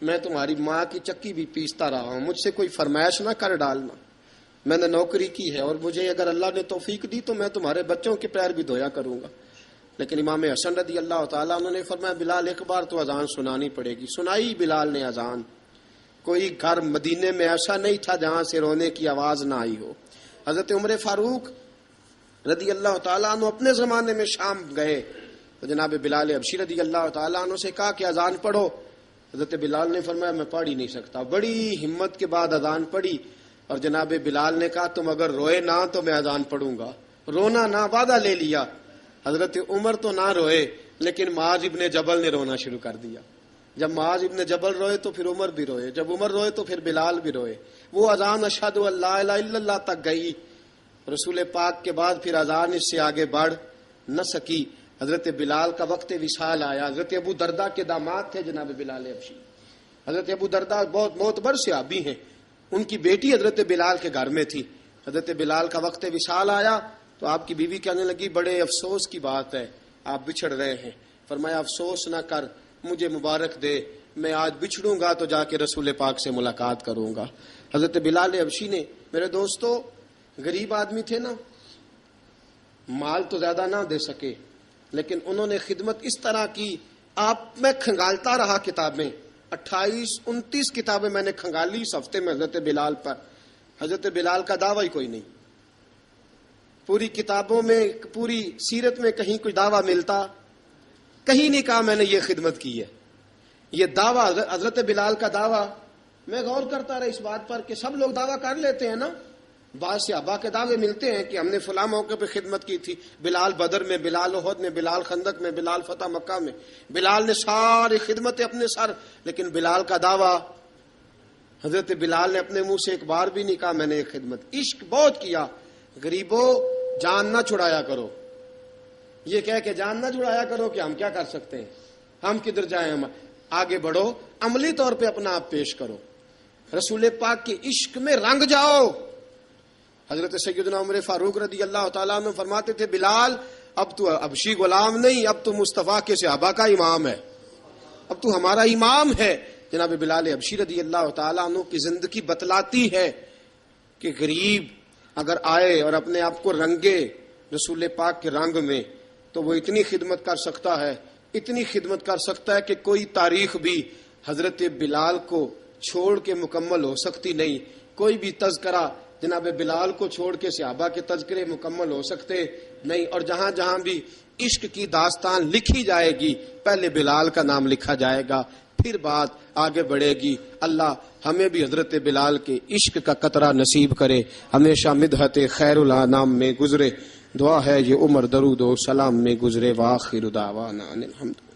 میں تمہاری ماں کی چکی بھی پیستا رہا ہوں، مجھ سے کوئی فرمائش نہ کر ڈالنا، میں نے نوکری کی ہے اور مجھے اگر اللہ نے توفیق دی تو میں تمہارے بچوں کے پیر بھی دھویا کروں گا۔ لیکن امام حسن رضی اللہ تعالیٰ انہوں نے فرمایا بلال ایک بار تو اذان سنانی پڑے گی۔ سنائی بلال نے اذان۔ کوئی گھر مدینے میں ایسا نہیں تھا جہاں سے رونے کی آواز نہ آئی ہو۔ حضرت عمر فاروق رضی اللہ تعالیٰ عنہ اپنے زمانے میں شام گئے تو جناب بلال حبشی رضی اللہ تعالیٰ عنہ سے کہا کہ اذان پڑھو۔ حضرت بلال نے فرمایا میں پڑھ ہی نہیں سکتا، بڑی ہمت کے بعد اذان پڑھی اور جناب بلال نے کہا تم اگر روئے نہ تو میں اذان پڑھوں گا، رونا نہ، وعدہ لے لیا۔ حضرت عمر تو نہ روئے لیکن معاذ ابن جبل نے رونا شروع کر دیا۔ جب معاذ ابن جبل روئے تو پھر عمر بھی روئے، جب عمر روئے تو پھر بلال بھی روئے۔ وہ اذان اشہد ان لا الہ الا اللہ تک گئی، رسول پاک کے بعد پھر اذان اس سے آگے بڑھ نہ سکی۔ حضرت بلال کا وقت وصال آیا۔ حضرت ابو درداء کے داماد تھے جناب بلال حبشی۔ حضرت ابو درداء بہت معتبر صحابی ہیں، ان کی بیٹی حضرت بلال کے گھر میں تھی۔ حضرت بلال کا وقت وصال آیا تو آپ کی بیوی کہنے لگی بڑے افسوس کی بات ہے، آپ بچھڑ رہے ہیں۔ فرمایا افسوس نہ کر، مجھے مبارک دے، میں آج بچھڑوں گا تو جا کے رسول پاک سے ملاقات کروں گا۔ حضرت بلال حبشی نے، میرے دوستو، غریب آدمی تھے نا، مال تو زیادہ نہ دے سکے لیکن انہوں نے خدمت اس طرح کی، میں کھنگالتا رہا کتابیں، 28-29 کتابیں میں نے کھنگالی اس ہفتے میں حضرت بلال پر۔ حضرت بلال کا دعویٰ ہی کوئی نہیں، پوری کتابوں میں، پوری سیرت میں کہیں کوئی دعویٰ ملتا؟ کہیں نہیں کہا میں نے یہ خدمت کی ہے۔ یہ دعویٰ حضرت بلال کا دعویٰ، میں غور کرتا رہا اس بات پر کہ سب لوگ دعویٰ کر لیتے ہیں نا، بعض صحابہ کے دعوے ملتے ہیں کہ ہم نے فلاں موقع پہ خدمت کی تھی، بلال بدر میں، بلال احد میں، بلال خندق میں، بلال فتح مکہ میں، بلال نے ساری خدمتیں اپنے سر، لیکن بلال کا دعویٰ، حضرت بلال نے اپنے منہ سے ایک بار بھی نہیں کہا میں نے یہ خدمت۔ عشق بہت کیا، غریبوں جان نہ چھڑایا کرو، یہ کہہ کہ جان نہ چھڑایا کرو کہ ہم کیا کر سکتے ہیں، ہم کدھر جائیں، ہم آگے بڑھو، عملی طور پہ اپنا آپ پیش کرو، رسول پاک کے عشق میں رنگ جاؤ۔ حضرت سیدنا عمر فاروق رضی اللہ تعالیٰ عنہ فرماتے تھے بلال اب تو حبشی غلام نہیں، اب تو مصطفیٰ کے صحابہ کا امام ہے، اب تو ہمارا امام ہے۔ جناب بلال حبشی رضی اللہ تعالیٰ عنہ کی زندگی بتلاتی ہے کہ غریب اگر آئے اور اپنے آپ کو رنگے رسول پاک کے رنگ میں تو وہ اتنی خدمت کر سکتا ہے اتنی خدمت کر سکتا ہے کہ کوئی تاریخ بھی حضرت بلال کو چھوڑ کے مکمل ہو سکتی نہیں، کوئی بھی تذکرہ جناب بلال کو چھوڑ کے صحابہ کے تذکرے مکمل ہو سکتے نہیں، اور جہاں جہاں بھی عشق کی داستان لکھی جائے گی پہلے بلال کا نام لکھا جائے گا، پھر بات آگے بڑھے گی۔ اللہ ہمیں بھی حضرت بلال کے عشق کا قطرہ نصیب کرے، ہمیشہ مدحت خیر الانام میں گزرے۔ دعا ہے یہ عمر درود و سلام میں گزرے، وآخر دعوانا ان الحمد